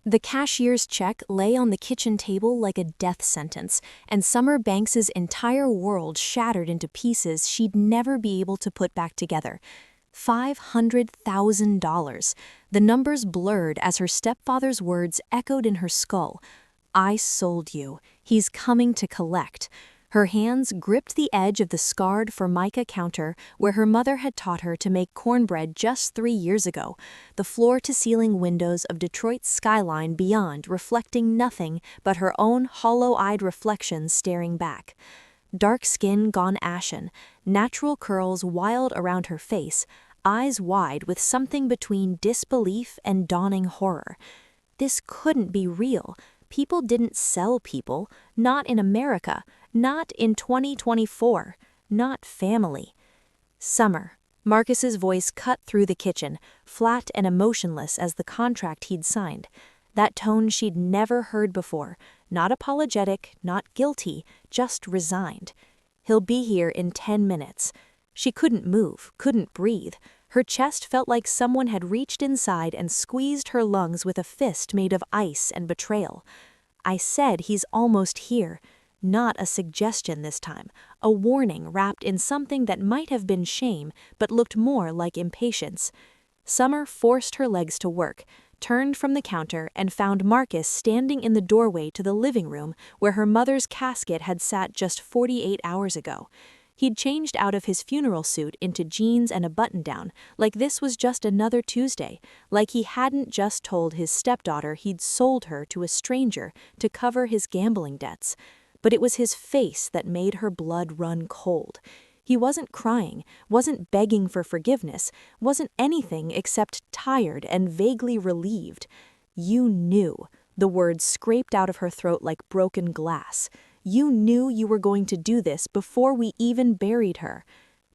The cashier's check lay on the kitchen table like a death sentence, and Summer Banks's entire world shattered into pieces she'd never be able to put back together. $500,000. The numbers blurred as her stepfather's words echoed in her skull. "I sold you. He's coming to collect." Her hands gripped the edge of the scarred Formica counter where her mother had taught her to make cornbread just 3 years ago, the floor-to-ceiling windows of Detroit's skyline beyond reflecting nothing but her own hollow-eyed reflections staring back. Dark skin gone ashen, natural curls wild around her face, eyes wide with something between disbelief and dawning horror. This couldn't be real. People didn't sell people, not in America, not in 2024, not family. Summer. Marcus's voice cut through the kitchen, flat and emotionless as the contract he'd signed. That tone she'd never heard before, not apologetic, not guilty, just resigned. "He'll be here in 10 minutes. She couldn't move, couldn't breathe. Her chest felt like someone had reached inside and squeezed her lungs with a fist made of ice and betrayal. "I said he's almost here." Not a suggestion this time, a warning wrapped in something that might have been shame but looked more like impatience. Summer forced her legs to work, turned from the counter, and found Marcus standing in the doorway to the living room where her mother's casket had sat just 48 hours ago. He'd changed out of his funeral suit into jeans and a button-down, like this was just another Tuesday, like he hadn't just told his stepdaughter he'd sold her to a stranger to cover his gambling debts. But it was his face that made her blood run cold. He wasn't crying, wasn't begging for forgiveness, wasn't anything except tired and vaguely relieved. "You knew." The words scraped out of her throat like broken glass. "You knew you were going to do this before we even buried her."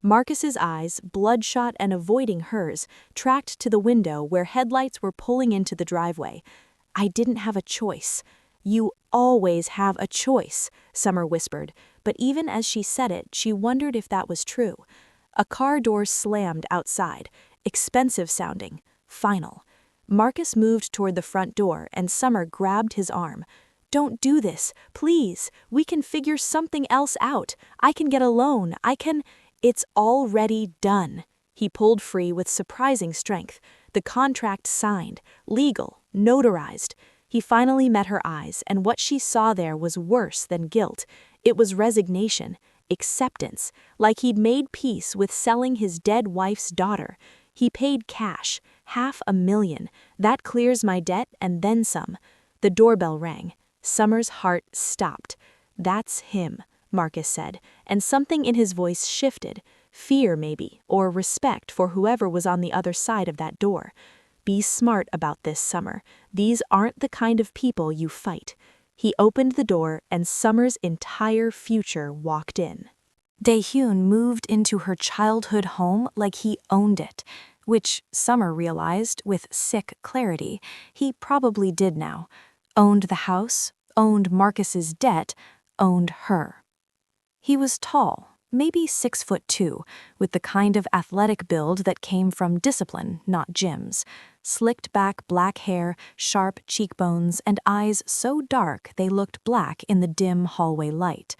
Marcus's eyes, bloodshot and avoiding hers, tracked to the window where headlights were pulling into the driveway. "I didn't have a choice." "You always have a choice," Summer whispered, but even as she said it, she wondered if that was true. A car door slammed outside, expensive sounding, final. Marcus moved toward the front door and Summer grabbed his arm. "Don't do this, please. We can figure something else out. I can get a loan. It's already done." He pulled free with surprising strength. The contract signed, legal, notarized. He finally met her eyes, and what she saw there was worse than guilt. It was resignation, acceptance, like he'd made peace with selling his dead wife's daughter. He paid cash, $500,000. "That clears my debt and then some." The doorbell rang. Summer's heart stopped. "That's him," Marcus said, and something in his voice shifted. Fear, maybe, or respect for whoever was on the other side of that door. "Be smart about this, Summer. These aren't the kind of people you fight." He opened the door and Summer's entire future walked in. Dae-hyun moved into her childhood home like he owned it, which Summer realized with sick clarity he probably did now. Owned the house, owned Marcus's debt, owned her. He was tall, maybe 6'2", with the kind of athletic build that came from discipline, not gyms. Slicked back black hair, sharp cheekbones, and eyes so dark they looked black in the dim hallway light.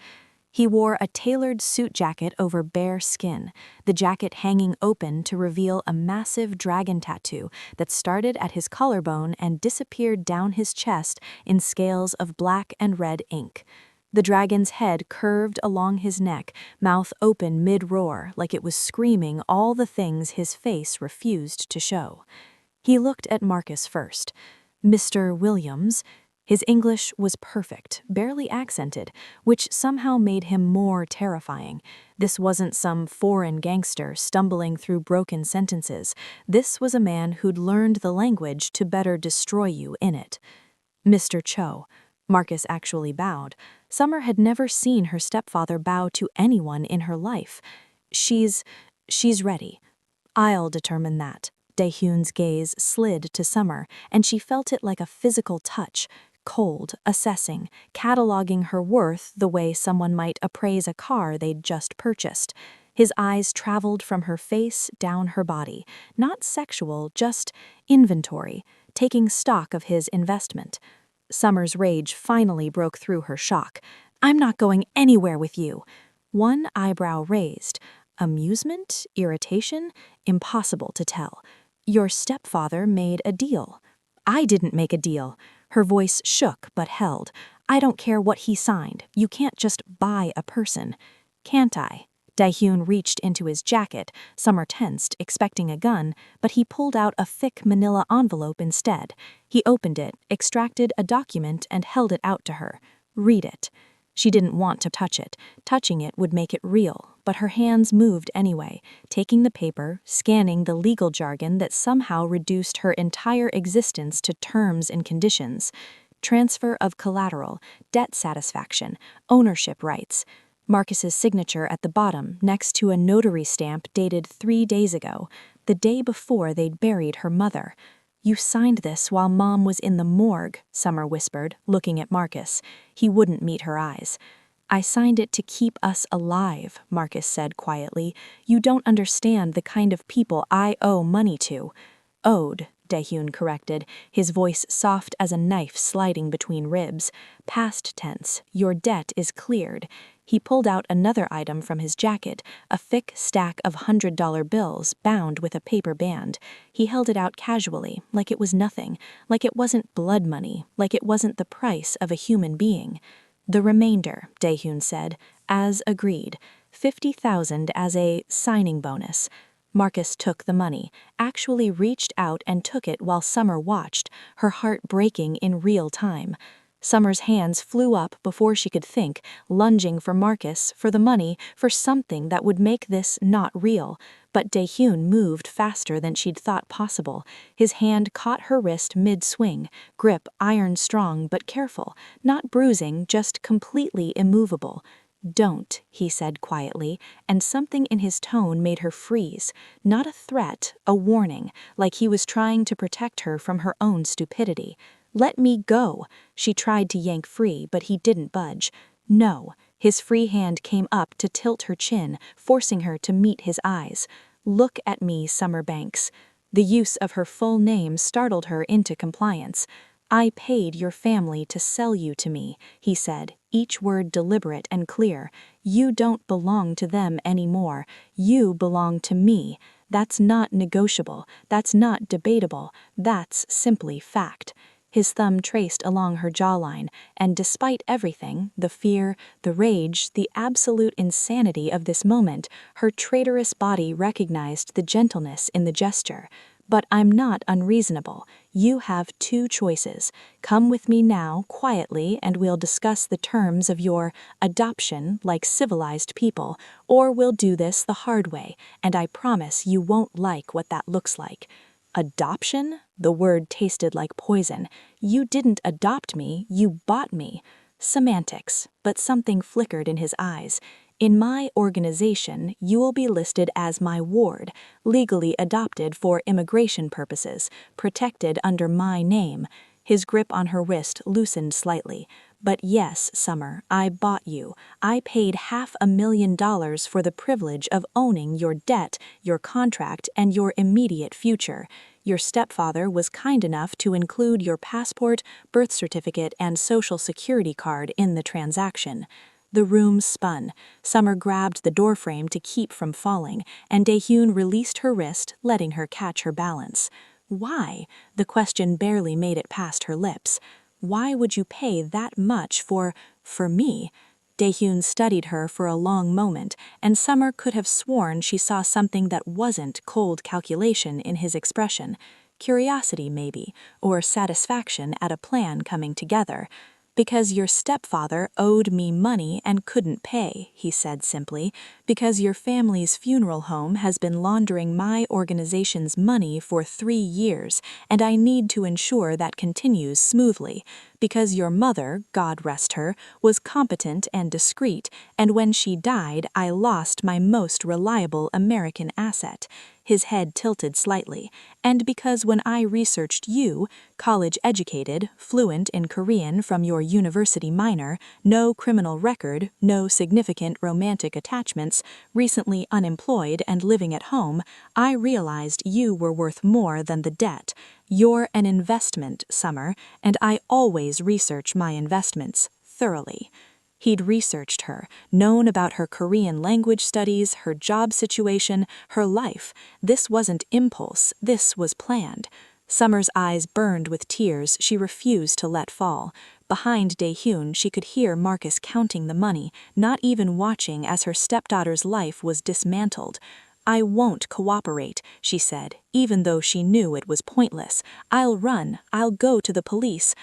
He wore a tailored suit jacket over bare skin, the jacket hanging open to reveal a massive dragon tattoo that started at his collarbone and disappeared down his chest in scales of black and red ink. The dragon's head curved along his neck, mouth open mid-roar like it was screaming all the things his face refused to show. He looked at Marcus first. "Mr. Williams." His English was perfect, barely accented, which somehow made him more terrifying. This wasn't some foreign gangster stumbling through broken sentences. This was a man who'd learned the language to better destroy you in it. "Mr. Cho." Marcus actually bowed. Summer had never seen her stepfather bow to anyone in her life. She's ready. I'll determine that." Dae-hyun's gaze slid to Summer, and she felt it like a physical touch, cold, assessing, cataloging her worth the way someone might appraise a car they'd just purchased. His eyes traveled from her face down her body, not sexual, just inventory. taking stock of his investment. Summer's rage finally broke through her shock. "I'm not going anywhere with you." One eyebrow raised. Amusement? Irritation? Impossible to tell. "Your stepfather made a deal." "I didn't make a deal." Her voice shook but held. "I don't care what he signed. You can't just buy a person." "Can't I?" Daehyun reached into his jacket. Summer tensed, expecting a gun, but he pulled out a thick manila envelope instead. He opened it, extracted a document, and held it out to her. "Read it." She didn't want to touch it. Touching it would make it real, but her hands moved anyway, taking the paper, scanning the legal jargon that somehow reduced her entire existence to terms and conditions. Transfer of collateral, debt satisfaction, ownership rights. Marcus's signature at the bottom, next to a notary stamp dated 3 days ago, the day before they'd buried her mother. "You signed this while Mom was in the morgue," Summer whispered, looking at Marcus. He wouldn't meet her eyes. "I signed it to keep us alive," Marcus said quietly. "You don't understand the kind of people I owe money to." "Owed," Daehyun corrected, his voice soft as a knife sliding between ribs. "Past tense, your debt is cleared." He pulled out another item from his jacket, a thick stack of $100 bills bound with a paper band. He held it out casually, like it was nothing, like it wasn't blood money, like it wasn't the price of a human being. "The remainder," Daehyun said, "as agreed. 50,000 as a signing bonus." Marcus took the money, actually reached out and took it while Summer watched, her heart breaking in real time. Summer's hands flew up before she could think, lunging for Marcus, for the money, for something that would make this not real. But Daehyun moved faster than she'd thought possible. His hand caught her wrist mid-swing, grip iron strong but careful, not bruising, just completely immovable. "Don't," he said quietly, and something in his tone made her freeze. Not a threat, a warning, like he was trying to protect her from her own stupidity. "Let me go." She tried to yank free, but he didn't budge. "No." His free hand came up to tilt her chin, forcing her to meet his eyes. "Look at me, Summer Banks." The use of her full name startled her into compliance. "I paid your family to sell you to me," he said, each word deliberate and clear. "You don't belong to them anymore. You belong to me. That's not negotiable. That's not debatable. That's simply fact." His thumb traced along her jawline, and despite everything, the fear, the rage, the absolute insanity of this moment, her traitorous body recognized the gentleness in the gesture. "But I'm not unreasonable. You have 2 choices. Come with me now, quietly, and we'll discuss the terms of your adoption like civilized people, or we'll do this the hard way, and I promise you won't like what that looks like." "Adoption?" The word tasted like poison. "You didn't adopt me, you bought me." Semantics, but something flickered in his eyes. "In my organization, you will be listed as my ward, legally adopted for immigration purposes, protected under my name." His grip on her wrist loosened slightly. "But yes, Summer, I bought you. I paid $500,000 for the privilege of owning your debt, your contract, and your immediate future. Your stepfather was kind enough to include your passport, birth certificate, and social security card in the transaction." The room spun. Summer grabbed the doorframe to keep from falling, and Daehyun released her wrist, letting her catch her balance. "Why?" The question barely made it past her lips. "Why would you pay that much for me?" Daehyun studied her for a long moment, and Summer could have sworn she saw something that wasn't cold calculation in his expression. Curiosity, maybe, or satisfaction at a plan coming together. "Because your stepfather owed me money and couldn't pay," he said simply. "Because your family's funeral home has been laundering my organization's money for 3 years, and I need to ensure that continues smoothly. Because your mother, God rest her, was competent and discreet, and when she died, I lost my most reliable American asset." His head tilted slightly. "And because when I researched you, college-educated, fluent in Korean from your university minor, no criminal record, no significant romantic attachments, recently unemployed and living at home, I realized you were worth more than the debt. You're an investment, Summer, and I always research my investments thoroughly. He'd researched her, known about her Korean language studies, her job situation, her life. This wasn't impulse, this was planned. Summer's eyes burned with tears she refused to let fall. Behind Dae-hyun, she could hear Marcus counting the money, not even watching as her stepdaughter's life was dismantled. I won't cooperate, she said, even though she knew it was pointless. I'll run. I'll go to the police.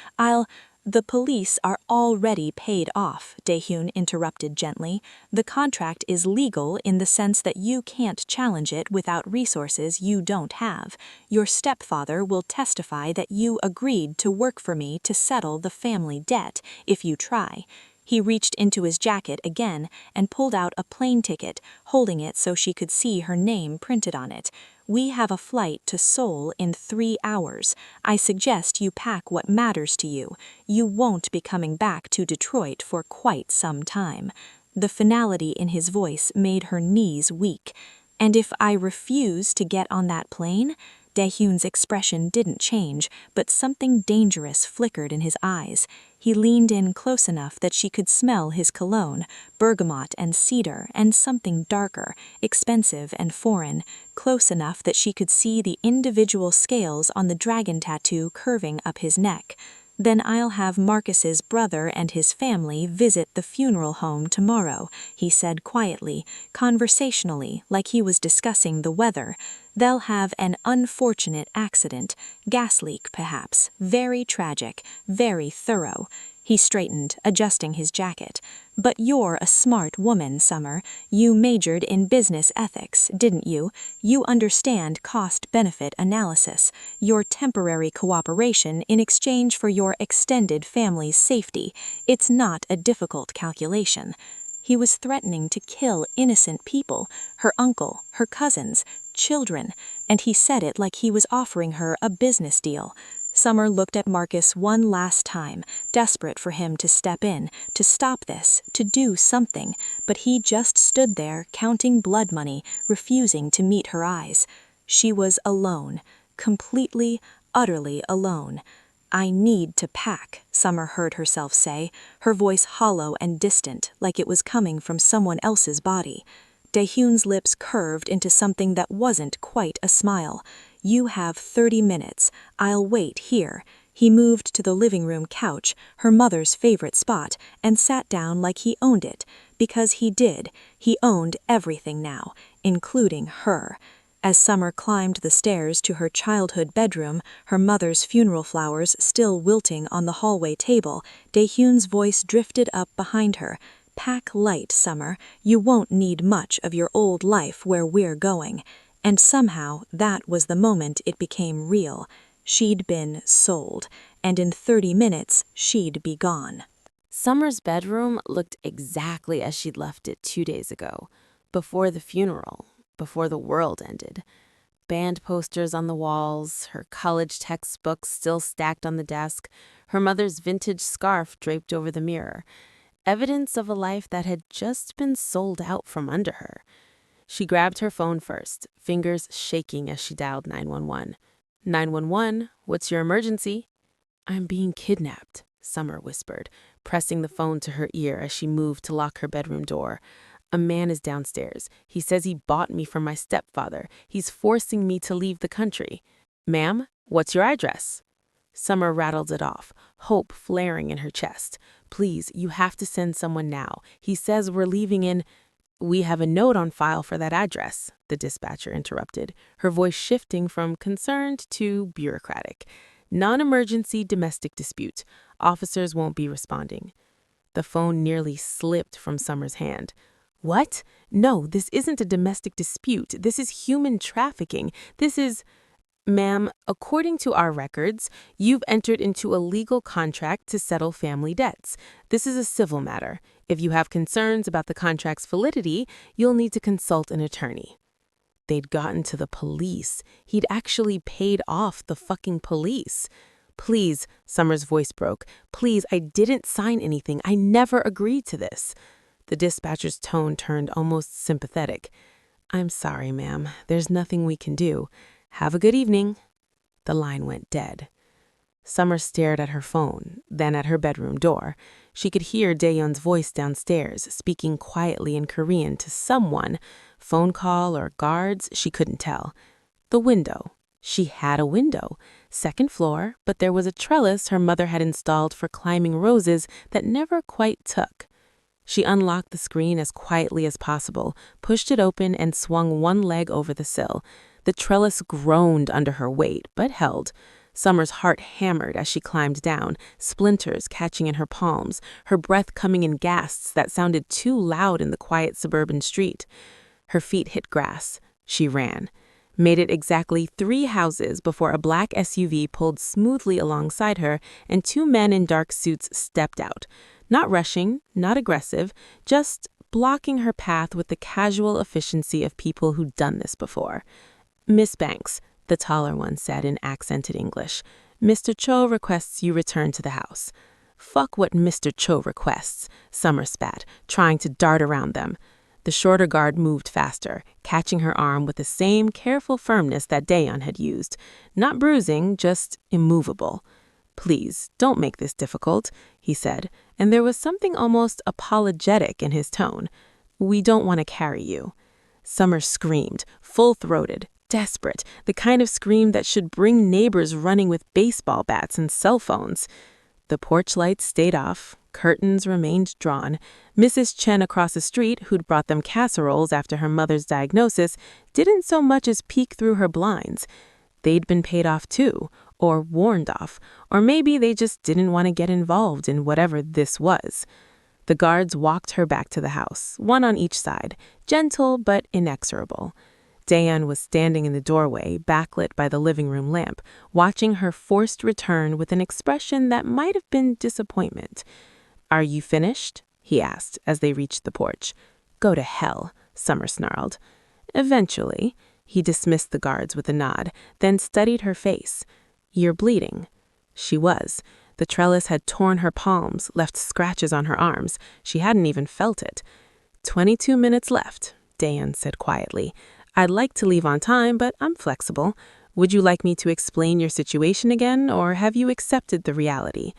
The police are already paid off, Dae-hyun interrupted gently. The contract is legal in the sense that you can't challenge it without resources you don't have. Your stepfather will testify that you agreed to work for me to settle the family debt if you try. He reached into his jacket again and pulled out a plane ticket, holding it so she could see her name printed on it. We have a flight to Seoul in 3 hours. I suggest you pack what matters to you. You won't be coming back to Detroit for quite some time. The finality in his voice made her knees weak. And if I refuse to get on that plane? Dae-hyun's expression didn't change, but something dangerous flickered in his eyes. He leaned in close enough that she could smell his cologne, bergamot and cedar, and something darker, expensive and foreign, close enough that she could see the individual scales on the dragon tattoo curving up his neck. Then I'll have Marcus's brother and his family visit the funeral home tomorrow, he said quietly, conversationally, like he was discussing the weather. They'll have an unfortunate accident, gas leak perhaps, very tragic, very thorough. He straightened, adjusting his jacket. But you're a smart woman, Summer. You majored in business ethics, didn't you? You understand cost-benefit analysis, your temporary cooperation in exchange for your extended family's safety. It's not a difficult calculation. He was threatening to kill innocent people, her uncle, her cousins, children, and he said it like he was offering her a business deal. Summer looked at Marcus one last time, desperate for him to step in, to stop this, to do something, but he just stood there counting blood money, refusing to meet her eyes. She was alone, completely, utterly alone. I need to pack, Summer heard herself say, her voice hollow and distant, like it was coming from someone else's body. Dae-hyun's lips curved into something that wasn't quite a smile. You have 30 minutes. I'll wait here. He moved to the living room couch, her mother's favorite spot, and sat down like he owned it. Because he did. He owned everything now, including her. As Summer climbed the stairs to her childhood bedroom, her mother's funeral flowers still wilting on the hallway table, Dae-hyun's voice drifted up behind her. Pack light, Summer. You won't need much of your old life where we're going. And somehow that was the moment it became real. She'd been sold, and in 30 minutes she'd be gone. Summer's bedroom looked exactly as she'd left it 2 days ago, before the funeral, before the world ended. Band posters on the walls, her college textbooks still stacked on the desk, her mother's vintage scarf draped over the mirror. Evidence of a life that had just been sold out from under her. She grabbed her phone first, fingers shaking as she dialed 911. 911, what's your emergency? I'm being kidnapped, Summer whispered, pressing the phone to her ear as she moved to lock her bedroom door. A man is downstairs. He says he bought me from my stepfather. He's forcing me to leave the country. Ma'am, what's your address? Summer rattled it off, hope flaring in her chest. Please, you have to send someone now. He says we're leaving in... We have a note on file for that address, the dispatcher interrupted, her voice shifting from concerned to bureaucratic. Non-emergency domestic dispute. Officers won't be responding. The phone nearly slipped from Summer's hand. What? No, this isn't a domestic dispute. This is human trafficking. This is... Ma'am, according to our records, you've entered into a legal contract to settle family debts. This is a civil matter. If you have concerns about the contract's validity, you'll need to consult an attorney. They'd gotten to the police. He'd actually paid off the fucking police. Please, Summer's voice broke. Please, I didn't sign anything. I never agreed to this. The dispatcher's tone turned almost sympathetic. I'm sorry, ma'am. There's nothing we can do. Have a good evening. The line went dead. Summer stared at her phone, then at her bedroom door. She could hear Daeyeon's voice downstairs, speaking quietly in Korean to someone. Phone call or guards, she couldn't tell. The window. She had a window. Second floor, but there was a trellis her mother had installed for climbing roses that never quite took. She unlocked the screen as quietly as possible, pushed it open, and swung one leg over the sill. The trellis groaned under her weight, but held. Summer's heart hammered as she climbed down, splinters catching in her palms, her breath coming in gasps that sounded too loud in the quiet suburban street. Her feet hit grass. She ran. Made it exactly 3 houses before a black SUV pulled smoothly alongside her and 2 men in dark suits stepped out. Not rushing, not aggressive, just blocking her path with the casual efficiency of people who'd done this before. "Miss Banks," the taller one said in accented English, "Mr. Cho requests you return to the house." "Fuck what Mr. Cho requests," Summer spat, trying to dart around them. The shorter guard moved faster, catching her arm with the same careful firmness that Daeyeon had used. Not bruising, just immovable. "Please, don't make this difficult," he said, and there was something almost apologetic in his tone. "We don't want to carry you." Summer screamed, full-throated, desperate, the kind of scream that should bring neighbors running with baseball bats and cell phones. The porch lights stayed off, curtains remained drawn. Mrs. Chen across the street, who'd brought them casseroles after her mother's diagnosis, didn't so much as peek through her blinds. They'd been paid off too, or warned off, or maybe they just didn't want to get involved in whatever this was. The guards walked her back to the house, one on each side, gentle but inexorable. Daeyeon was standing in the doorway, backlit by the living room lamp, watching her forced return with an expression that might have been disappointment. "Are you finished?" he asked as they reached the porch. "Go to hell," Summer snarled. "Eventually." He dismissed the guards with a nod, then studied her face. "You're bleeding." She was. The trellis had torn her palms, left scratches on her arms. She hadn't even felt it. 22 minutes left, Daeyeon said quietly. "I'd like to leave on time, but I'm flexible. Would you like me to explain your situation again, or have you accepted the reality?"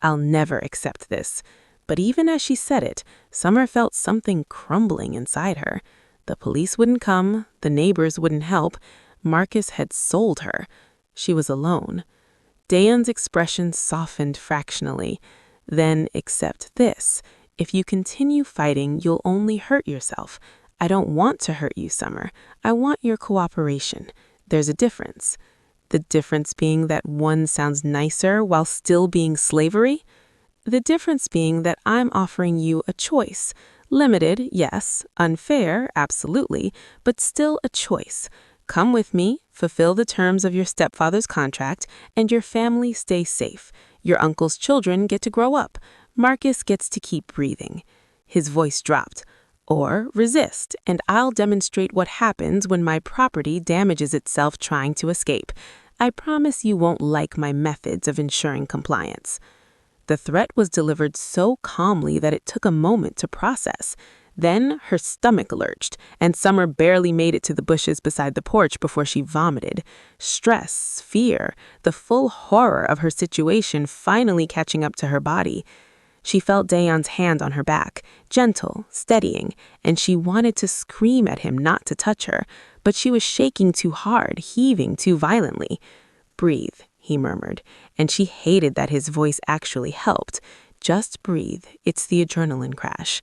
"I'll never accept this." But even as she said it, Summer felt something crumbling inside her. The police wouldn't come, the neighbors wouldn't help. Marcus had sold her. She was alone. Daeyeon's expression softened fractionally. "Then accept this. If you continue fighting, you'll only hurt yourself. I don't want to hurt you, Summer. I want your cooperation. There's a difference." "The difference being that one sounds nicer while still being slavery?" "The difference being that I'm offering you a choice. Limited, yes. Unfair, absolutely. But still a choice. Come with me, fulfill the terms of your stepfather's contract, and your family stays safe. Your uncle's children get to grow up. Marcus gets to keep breathing." His voice dropped. "Or resist, and I'll demonstrate what happens when my property damages itself trying to escape. I promise you won't like my methods of ensuring compliance." The threat was delivered so calmly that it took a moment to process. Then her stomach lurched, and Summer barely made it to the bushes beside the porch before she vomited. Stress, fear, the full horror of her situation finally catching up to her body. She felt Daeyeon's hand on her back, gentle, steadying, and she wanted to scream at him not to touch her, but she was shaking too hard, heaving too violently. "Breathe," he murmured, and she hated that his voice actually helped. "Just breathe. It's the adrenaline crash."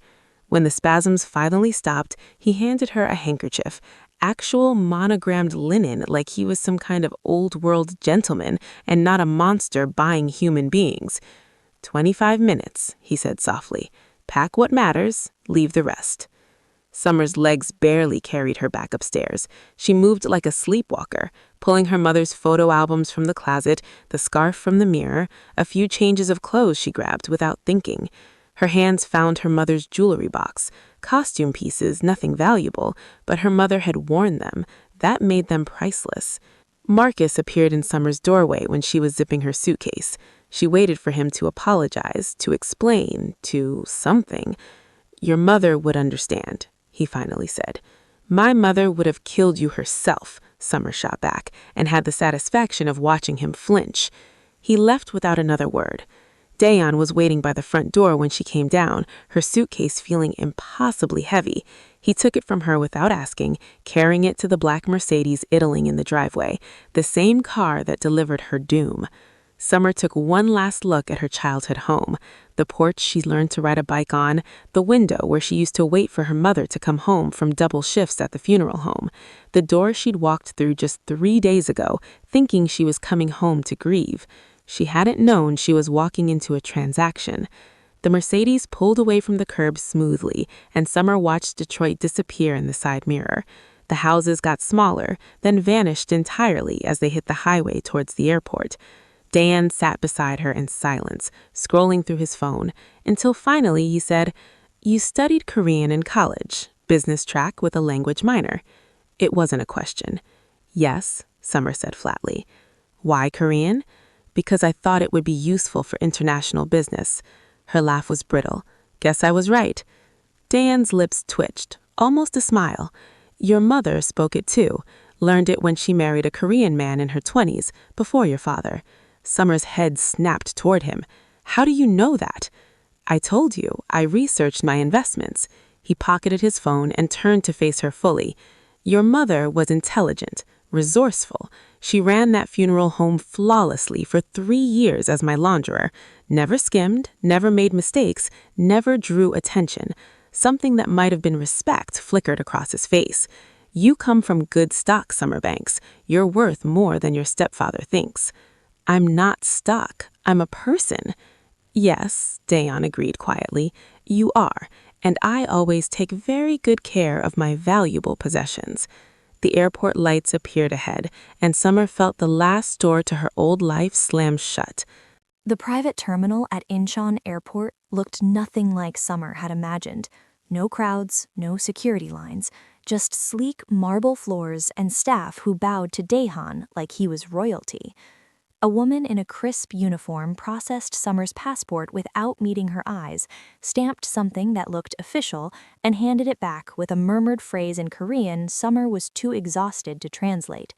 When the spasms finally stopped, he handed her a handkerchief, actual monogrammed linen like he was some kind of old-world gentleman and not a monster buying human beings. 25 minutes, he said softly. "Pack what matters, leave the rest." Summer's legs barely carried her back upstairs. She moved like a sleepwalker, pulling her mother's photo albums from the closet, the scarf from the mirror, a few changes of clothes she grabbed without thinking. Her hands found her mother's jewelry box, costume pieces, nothing valuable, but her mother had worn them. That made them priceless. Marcus appeared in Summer's doorway when she was zipping her suitcase. She waited for him to apologize, to explain, to something. "Your mother would understand," he finally said. "My mother would have killed you herself," Summer shot back, and had the satisfaction of watching him flinch. He left without another word. Daeon was waiting by the front door when she came down, her suitcase feeling impossibly heavy. He took it from her without asking, carrying it to the black Mercedes idling in the driveway, the same car that delivered her doom. Summer took one last look at her childhood home, the porch she learned to ride a bike on, the window where she used to wait for her mother to come home from double shifts at the funeral home, the door she'd walked through just 3 days ago, thinking she was coming home to grieve. She hadn't known she was walking into a transaction. The Mercedes pulled away from the curb smoothly, and Summer watched Detroit disappear in the side mirror. The houses got smaller, then vanished entirely as they hit the highway towards the airport. Dan sat beside her in silence, scrolling through his phone, until finally he said, "You studied Korean in college, business track with a language minor." It wasn't a question. "Yes," Summer said flatly. "Why Korean?" "Because I thought it would be useful for international business." Her laugh was brittle. "Guess I was right." Dan's lips twitched, almost a smile. "Your mother spoke it too, learned it when she married a Korean man in her 20s, before your father." Summer's head snapped toward him. "How do you know that?" "I told you, I researched my investments." He pocketed his phone and turned to face her fully. "Your mother was intelligent, resourceful. She ran that funeral home flawlessly for 3 years as my launderer. Never skimmed, never made mistakes, never drew attention. Something that might have been respect flickered across his face. You come from good stock, Summerbanks. You're worth more than your stepfather thinks." "I'm not stuck. I'm a person." "Yes," Daeon agreed quietly, "you are, and I always take very good care of my valuable possessions." The airport lights appeared ahead, and Summer felt the last door to her old life slam shut. The private terminal at Incheon Airport looked nothing like Summer had imagined. No crowds, no security lines, just sleek marble floors and staff who bowed to Daehan like he was royalty. A woman in a crisp uniform processed Summer's passport without meeting her eyes, stamped something that looked official, and handed it back with a murmured phrase in Korean Summer was too exhausted to translate.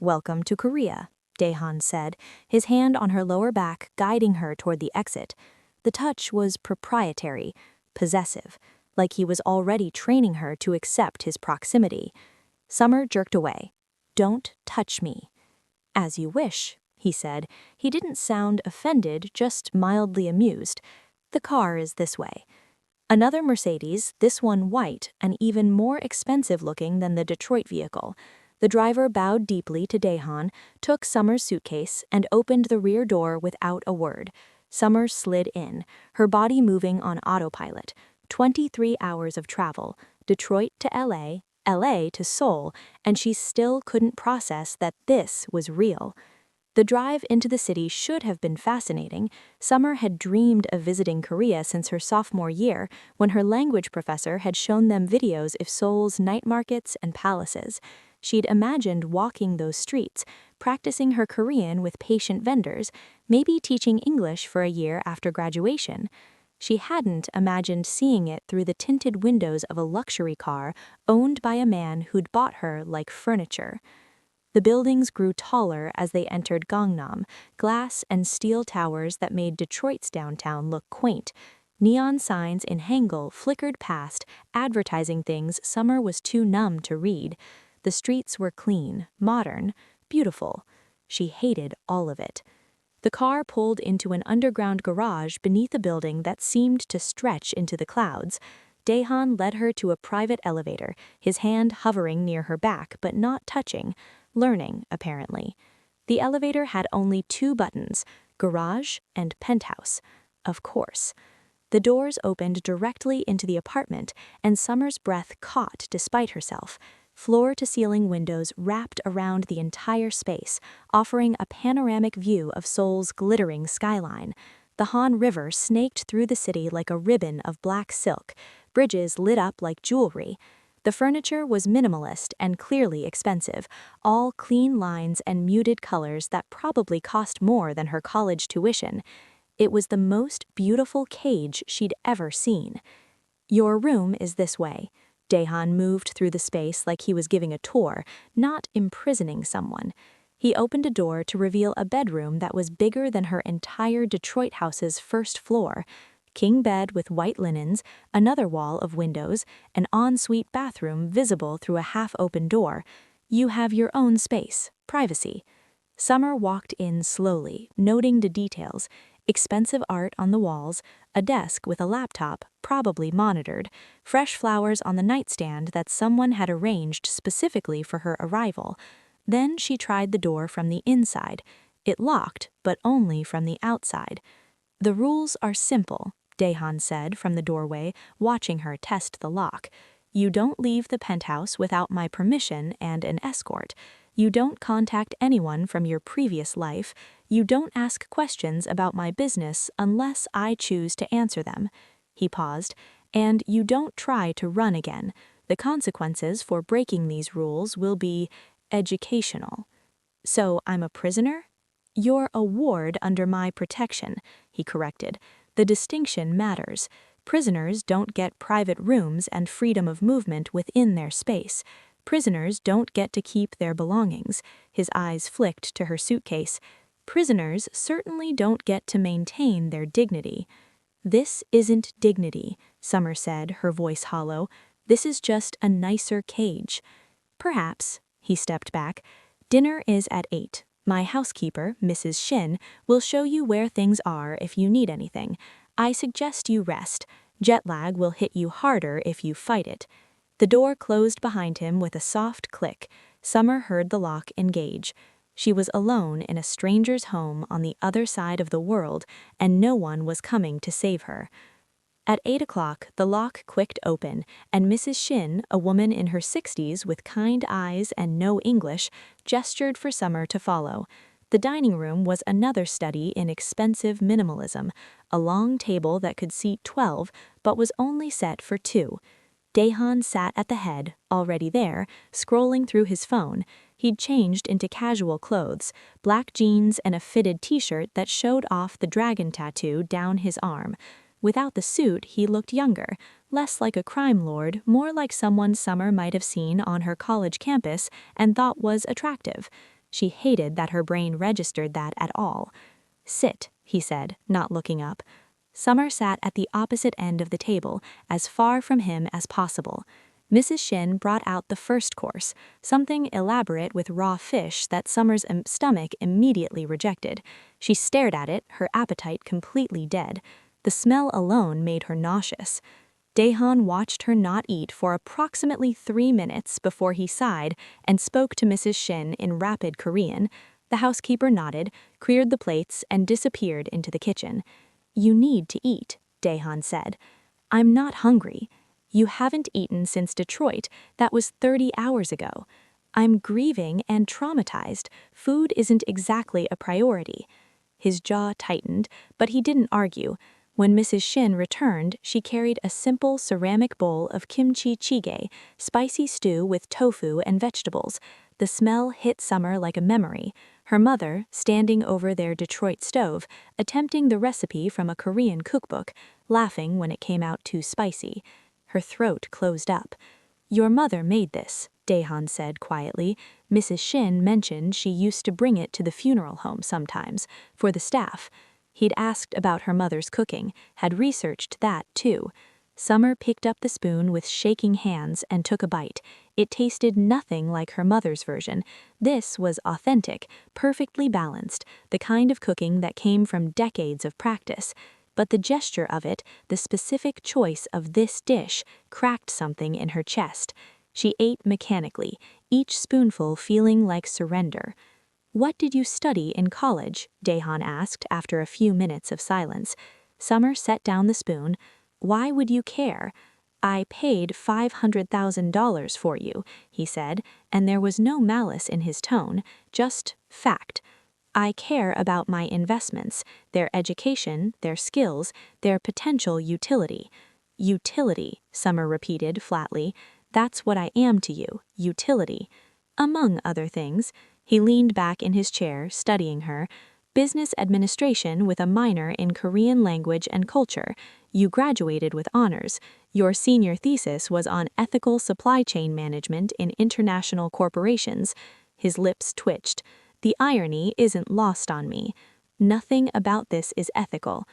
"Welcome to Korea," Daehan said, his hand on her lower back guiding her toward the exit. The touch was proprietary, possessive, like he was already training her to accept his proximity. Summer jerked away. "Don't touch me." "As you wish," he said. He didn't sound offended, just mildly amused. "The car is this way." Another Mercedes, this one white, and even more expensive looking than the Detroit vehicle. The driver bowed deeply to Daehan, took Summer's suitcase, and opened the rear door without a word. Summer slid in, her body moving on autopilot. 23 hours of travel, Detroit to LA, LA to Seoul, and she still couldn't process that this was real. The drive into the city should have been fascinating. Summer had dreamed of visiting Korea since her sophomore year, when her language professor had shown them videos of Seoul's night markets and palaces. She'd imagined walking those streets, practicing her Korean with patient vendors, maybe teaching English for a year after graduation. She hadn't imagined seeing it through the tinted windows of a luxury car owned by a man who'd bought her like furniture. The buildings grew taller as they entered Gangnam, glass and steel towers that made Detroit's downtown look quaint. Neon signs in Hangul flickered past, advertising things Summer was too numb to read. The streets were clean, modern, beautiful. She hated all of it. The car pulled into an underground garage beneath a building that seemed to stretch into the clouds. Daehan led her to a private elevator, his hand hovering near her back but not touching. Learning, apparently. The elevator had only 2 buttons, garage and penthouse. Of course. The doors opened directly into the apartment, and Summer's breath caught despite herself. Floor-to-ceiling windows wrapped around the entire space, offering a panoramic view of Seoul's glittering skyline. The Han River snaked through the city like a ribbon of black silk, bridges lit up like jewelry. The furniture was minimalist and clearly expensive, all clean lines and muted colors that probably cost more than her college tuition. It was the most beautiful cage she'd ever seen. "Your room is this way." Daehan moved through the space like he was giving a tour, not imprisoning someone. He opened a door to reveal a bedroom that was bigger than her entire Detroit house's first floor. King bed with white linens, another wall of windows, an ensuite bathroom visible through a half-open door. You have your own space, privacy. Summer walked in slowly, noting the details. Expensive art on the walls, a desk with a laptop, probably monitored, fresh flowers on the nightstand that someone had arranged specifically for her arrival. Then she tried the door from the inside. It locked, but only from the outside. "The rules are simple," Daehan said from the doorway, watching her test the lock. "You don't leave the penthouse without my permission and an escort. You don't contact anyone from your previous life. You don't ask questions about my business unless I choose to answer them." He paused. "And you don't try to run again. The consequences for breaking these rules will be educational." "So I'm a prisoner?" "You're a ward under my protection," he corrected. "The distinction matters. Prisoners don't get private rooms and freedom of movement within their space. Prisoners don't get to keep their belongings." His eyes flicked to her suitcase. "Prisoners certainly don't get to maintain their dignity." "This isn't dignity," Summer said, her voice hollow. "This is just a nicer cage." "Perhaps." He stepped back. "Dinner is at 8. My housekeeper, Mrs. Shin, will show you where things are if you need anything. I suggest you rest. Jet lag will hit you harder if you fight it." The door closed behind him with a soft click. Summer heard the lock engage. She was alone in a stranger's home on the other side of the world, and no one was coming to save her. At 8 o'clock, the lock clicked open, and Mrs. Shin, a woman in her 60s with kind eyes and no English, gestured for Summer to follow. The dining room was another study in expensive minimalism, a long table that could seat 12 but was only set for 2. Daehan sat at the head, already there, scrolling through his phone. He'd changed into casual clothes, black jeans and a fitted t-shirt that showed off the dragon tattoo down his arm. Without the suit, he looked younger, less like a crime lord, more like someone Summer might have seen on her college campus and thought was attractive. She hated that her brain registered that at all. "Sit," he said, not looking up. Summer sat at the opposite end of the table, as far from him as possible. Mrs. Shin brought out the first course, something elaborate with raw fish that Summer's stomach immediately rejected. She stared at it, her appetite completely dead. The smell alone made her nauseous. Daehan watched her not eat for approximately 3 minutes before he sighed and spoke to Mrs. Shin in rapid Korean. The housekeeper nodded, cleared the plates, and disappeared into the kitchen. "You need to eat," Daehan said. "I'm not hungry." "You haven't eaten since Detroit. That was 30 hours ago." "I'm grieving and traumatized. Food isn't exactly a priority." His jaw tightened, but he didn't argue. When Mrs. Shin returned, she carried a simple ceramic bowl of kimchi jjigae, spicy stew with tofu and vegetables. The smell hit Summer like a memory. Her mother, standing over their Detroit stove, attempting the recipe from a Korean cookbook, laughing when it came out too spicy. Her throat closed up. "Your mother made this," Daehan said quietly. Mrs. Shin mentioned she used to bring it to the funeral home sometimes, for the staff. He'd asked about her mother's cooking, had researched that too. Summer picked up the spoon with shaking hands and took a bite. It tasted nothing like her mother's version. This was authentic, perfectly balanced, the kind of cooking that came from decades of practice. But the gesture of it, the specific choice of this dish, cracked something in her chest. She ate mechanically, each spoonful feeling like surrender. "What did you study in college?" Daehan asked after a few minutes of silence. Summer set down the spoon. "Why would you care?" "I paid $500,000 for you," he said, and there was no malice in his tone, just fact. "I care about my investments, their education, their skills, their potential utility." "Utility," Summer repeated flatly. "That's what I am to you, utility." "Among other things." He leaned back in his chair, studying her. business administration with a minor in Korean language and culture. You graduated with honors. Your senior thesis was on ethical supply chain management in international corporations. His lips twitched. The irony isn't lost on me. Nothing about this is ethical.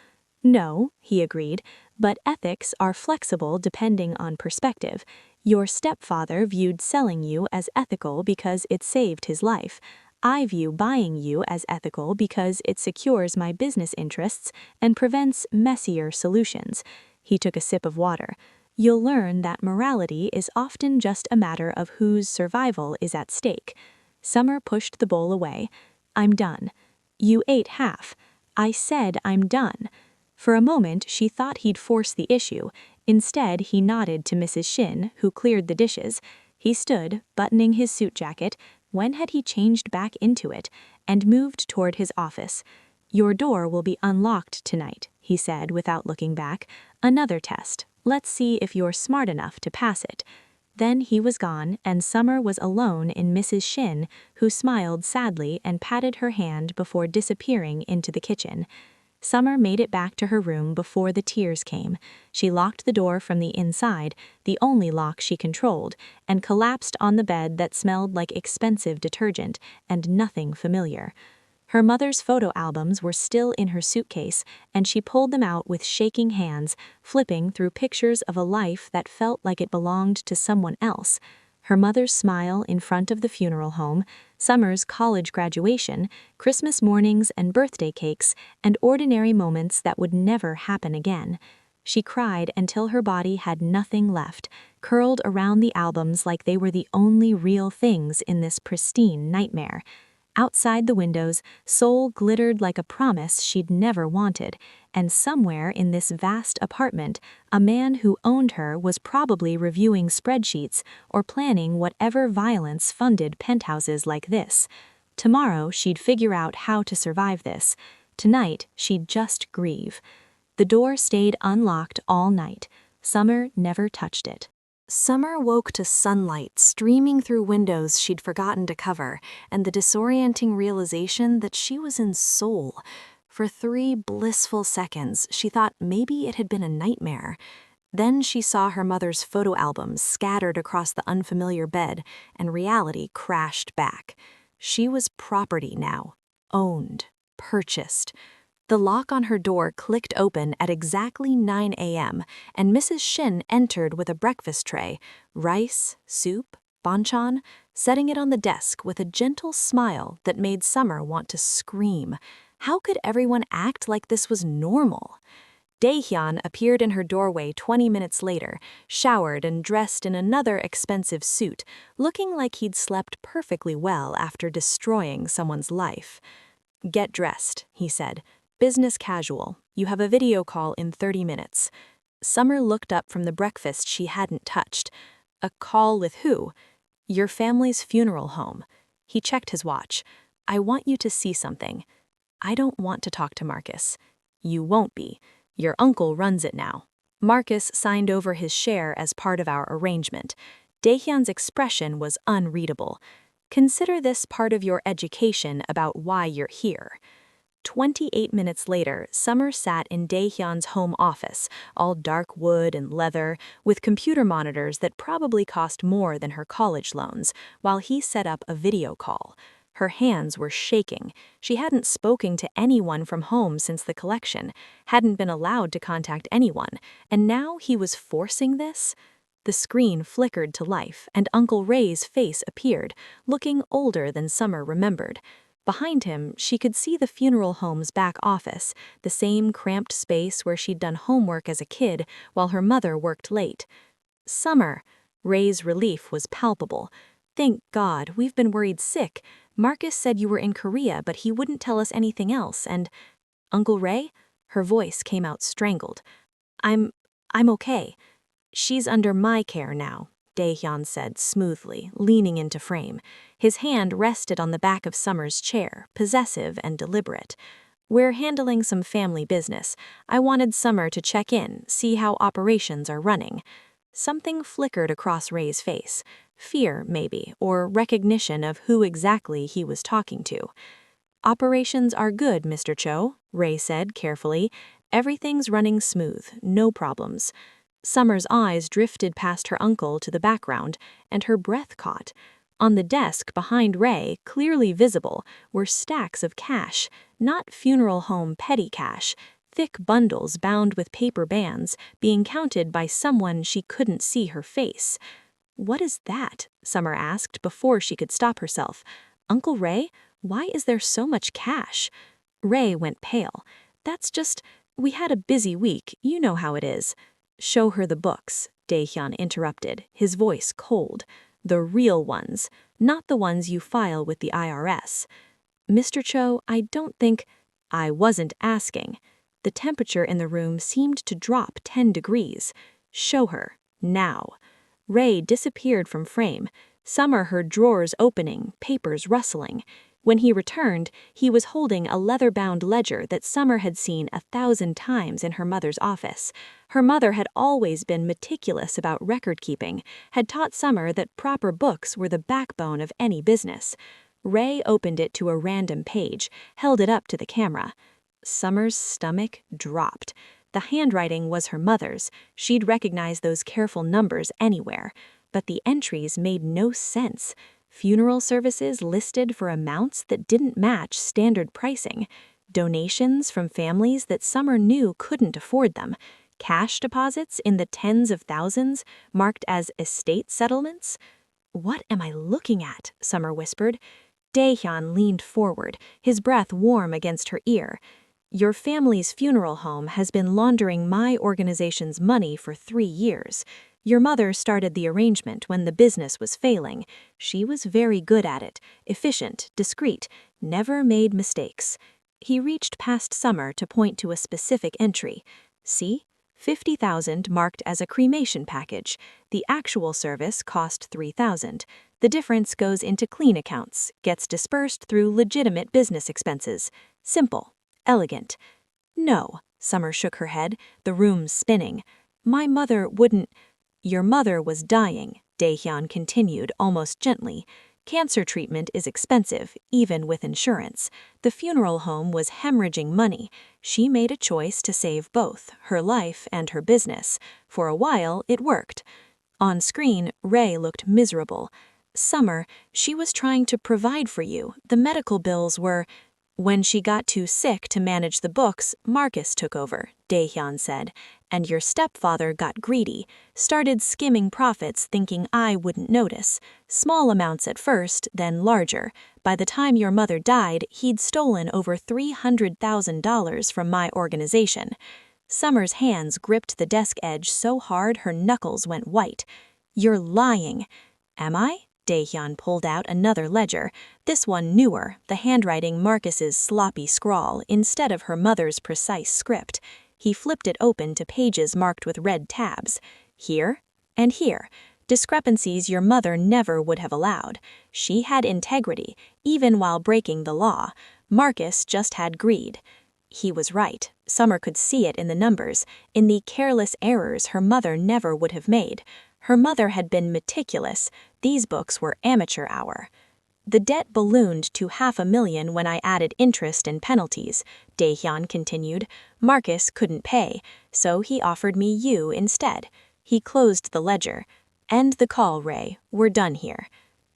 No, he agreed, but ethics are flexible depending on perspective. Your stepfather viewed selling you as ethical because it saved his life. I view buying you as ethical because it secures my business interests and prevents messier solutions. He took a sip of water. You'll learn that morality is often just a matter of whose survival is at stake. Summer pushed the bowl away. I'm done. You ate half. I said I'm done. For a moment, she thought he'd force the issue. Instead, he nodded to Mrs. Shin, who cleared the dishes. He stood, buttoning his suit jacket. When had he changed back into it? And moved toward his office. Your door will be unlocked tonight, he said without looking back. Another test. Let's see if you're smart enough to pass it. Then he was gone, and Summer was alone in Mrs. Shin, who smiled sadly and patted her hand before disappearing into the kitchen. Summer made it back to her room before the tears came. She locked the door from the inside, the only lock she controlled, and collapsed on the bed that smelled like expensive detergent and nothing familiar. Her mother's photo albums were still in her suitcase, and she pulled them out with shaking hands, flipping through pictures of a life that felt like it belonged to someone else. Her mother's smile in front of the funeral home, Summer's college graduation, Christmas mornings and birthday cakes, and ordinary moments that would never happen again. She cried until her body had nothing left, curled around the albums like they were the only real things in this pristine nightmare. Outside the windows, Seoul glittered like a promise she'd never wanted, and somewhere in this vast apartment, a man who owned her was probably reviewing spreadsheets or planning whatever violence funded penthouses like this. Tomorrow, she'd figure out how to survive this. Tonight, she'd just grieve. The door stayed unlocked all night. Summer never touched it. Summer woke to sunlight streaming through windows she'd forgotten to cover, and the disorienting realization that she was in Seoul. For 3 blissful seconds, she thought maybe it had been a nightmare. Then she saw her mother's photo albums scattered across the unfamiliar bed, and reality crashed back. She was property now, owned, purchased. The lock on her door clicked open at exactly 9 a.m., and Mrs. Shin entered with a breakfast tray, rice, soup, banchan, setting it on the desk with a gentle smile that made Summer want to scream. How could everyone act like this was normal? Daehyun appeared in her doorway 20 minutes later, showered and dressed in another expensive suit, looking like he'd slept perfectly well after destroying someone's life. "Get dressed," he said. "Business casual. You have a video call in 30 minutes. Summer looked up from the breakfast she hadn't touched. "A call with who?" "Your family's funeral home." He checked his watch. "I want you to see something." "I don't want to talk to Marcus." "You won't be. Your uncle runs it now. Marcus signed over his share as part of our arrangement." Daehyun's expression was unreadable. "Consider this part of your education about why you're here." 28 minutes later, Summer sat in Daehyun's home office, all dark wood and leather, with computer monitors that probably cost more than her college loans, while he set up a video call. Her hands were shaking. She hadn't spoken to anyone from home since the collection, hadn't been allowed to contact anyone, and now he was forcing this? The screen flickered to life, and Uncle Ray's face appeared, looking older than Summer remembered. Behind him, she could see the funeral home's back office, the same cramped space where she'd done homework as a kid while her mother worked late. "Summer." Ray's relief was palpable. "Thank God, we've been worried sick. Marcus said you were in Korea, but he wouldn't tell us anything else, and—" "Uncle Ray?" Her voice came out strangled. I'm okay. She's under my care now," Daehyun said smoothly, leaning into frame. His hand rested on the back of Summer's chair, possessive and deliberate. "We're handling some family business. I wanted Summer to check in, see how operations are running." Something flickered across Ray's face. Fear, maybe, or recognition of who exactly he was talking to. Operations are good, Mr. Cho, Ray said carefully. Everything's running smooth, no problems. Summer's eyes drifted past her uncle to the background, and her breath caught. On the desk behind Ray, clearly visible, were stacks of cash, not funeral home petty cash, thick bundles bound with paper bands, being counted by someone she couldn't see her face. "What is that?" Summer asked before she could stop herself. "Uncle Ray, why is there so much cash?" Ray went pale. We had a busy week, you know how it is." "Show her the books," Daehyun interrupted, his voice cold. "The real ones, not the ones you file with the IRS. "Mr. Cho, I don't think—" "I wasn't asking." The temperature in the room seemed to drop 10 degrees. "Show her, now." Ray disappeared from frame. Summer heard drawers opening, papers rustling. When he returned, he was holding a leather-bound ledger that Summer had seen 1,000 times in her mother's office. Her mother had always been meticulous about record-keeping, had taught Summer that proper books were the backbone of any business. Ray opened it to a random page, held it up to the camera. Summer's stomach dropped. The handwriting was her mother's. She'd recognize those careful numbers anywhere. But the entries made no sense. Funeral services listed for amounts that didn't match standard pricing. Donations from families that Summer knew couldn't afford them. Cash deposits in the tens of thousands, marked as estate settlements. "What am I looking at?" Summer whispered. Daehyun leaned forward, his breath warm against her ear. "Your family's funeral home has been laundering my organization's money for 3 years. Your mother started the arrangement when the business was failing. She was very good at it, efficient, discreet, never made mistakes." He reached past Summer to point to a specific entry. "See? 50,000 marked as a cremation package. The actual service cost 3,000. The difference goes into clean accounts, gets dispersed through legitimate business expenses. Simple. Elegant." "No," Summer shook her head, the room spinning. "My mother wouldn't—" "Your mother was dying," Daehyun continued almost gently. "Cancer treatment is expensive, even with insurance. The funeral home was hemorrhaging money. She made a choice to save both, her life and her business. For a while, it worked." On screen, Ray looked miserable. "Summer, she was trying to provide for you. The medical bills were—" "When she got too sick to manage the books, Marcus took over," Daehyun said. "And your stepfather got greedy, started skimming profits thinking I wouldn't notice. Small amounts at first, then larger. By the time your mother died, he'd stolen over $300,000 from my organization." Summer's hands gripped the desk edge so hard her knuckles went white. "You're lying." "Am I?" Daehyun pulled out another ledger, this one newer, the handwriting Marcus's sloppy scrawl instead of her mother's precise script. He flipped it open to pages marked with red tabs. "Here and here. Discrepancies your mother never would have allowed. She had integrity, even while breaking the law. Marcus just had greed." He was right. Summer could see it in the numbers, in the careless errors her mother never would have made. Her mother had been meticulous. These books were amateur hour. "The debt ballooned to $500,000 when I added interest and penalties," Daehyun continued. "Marcus couldn't pay, so he offered me you instead." He closed the ledger. "End the call, Ray. We're done here."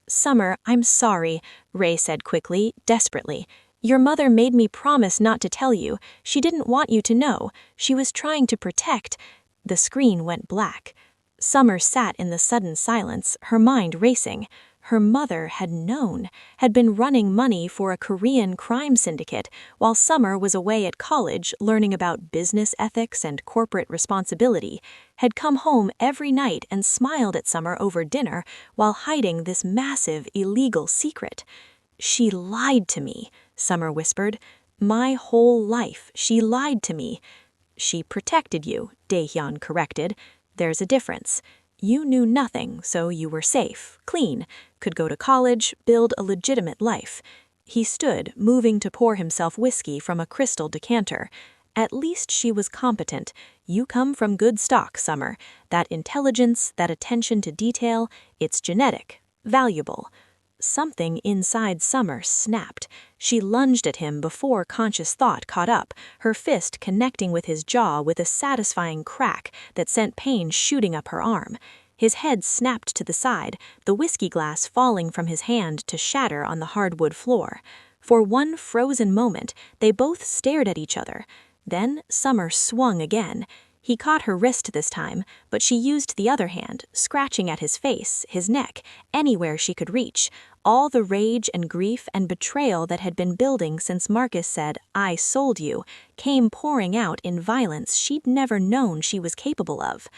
"Summer, I'm sorry," Ray said quickly, desperately. "Your mother made me promise not to tell you. She didn't want you to know. She was trying to protect—" The screen went black. Summer sat in the sudden silence, her mind racing. Her mother had known, had been running money for a Korean crime syndicate while Summer was away at college learning about business ethics and corporate responsibility, had come home every night and smiled at Summer over dinner while hiding this massive, illegal secret. "She lied to me," Summer whispered. "My whole life, she lied to me." "She protected you," Daehyun corrected. "There's a difference. You knew nothing, so you were safe, clean, could go to college, build a legitimate life." He stood, moving to pour himself whiskey from a crystal decanter. "At least she was competent. You come from good stock, Summer. That intelligence, that attention to detail, it's genetic, valuable." Something inside Summer snapped. She lunged at him before conscious thought caught up, her fist connecting with his jaw with a satisfying crack that sent pain shooting up her arm. His head snapped to the side, the whiskey glass falling from his hand to shatter on the hardwood floor. For one frozen moment, they both stared at each other. Then Summer swung again. He caught her wrist this time, but she used the other hand, scratching at his face, his neck, anywhere she could reach. All the rage and grief and betrayal that had been building since Marcus said, "I sold you," came pouring out in violence she'd never known she was capable of.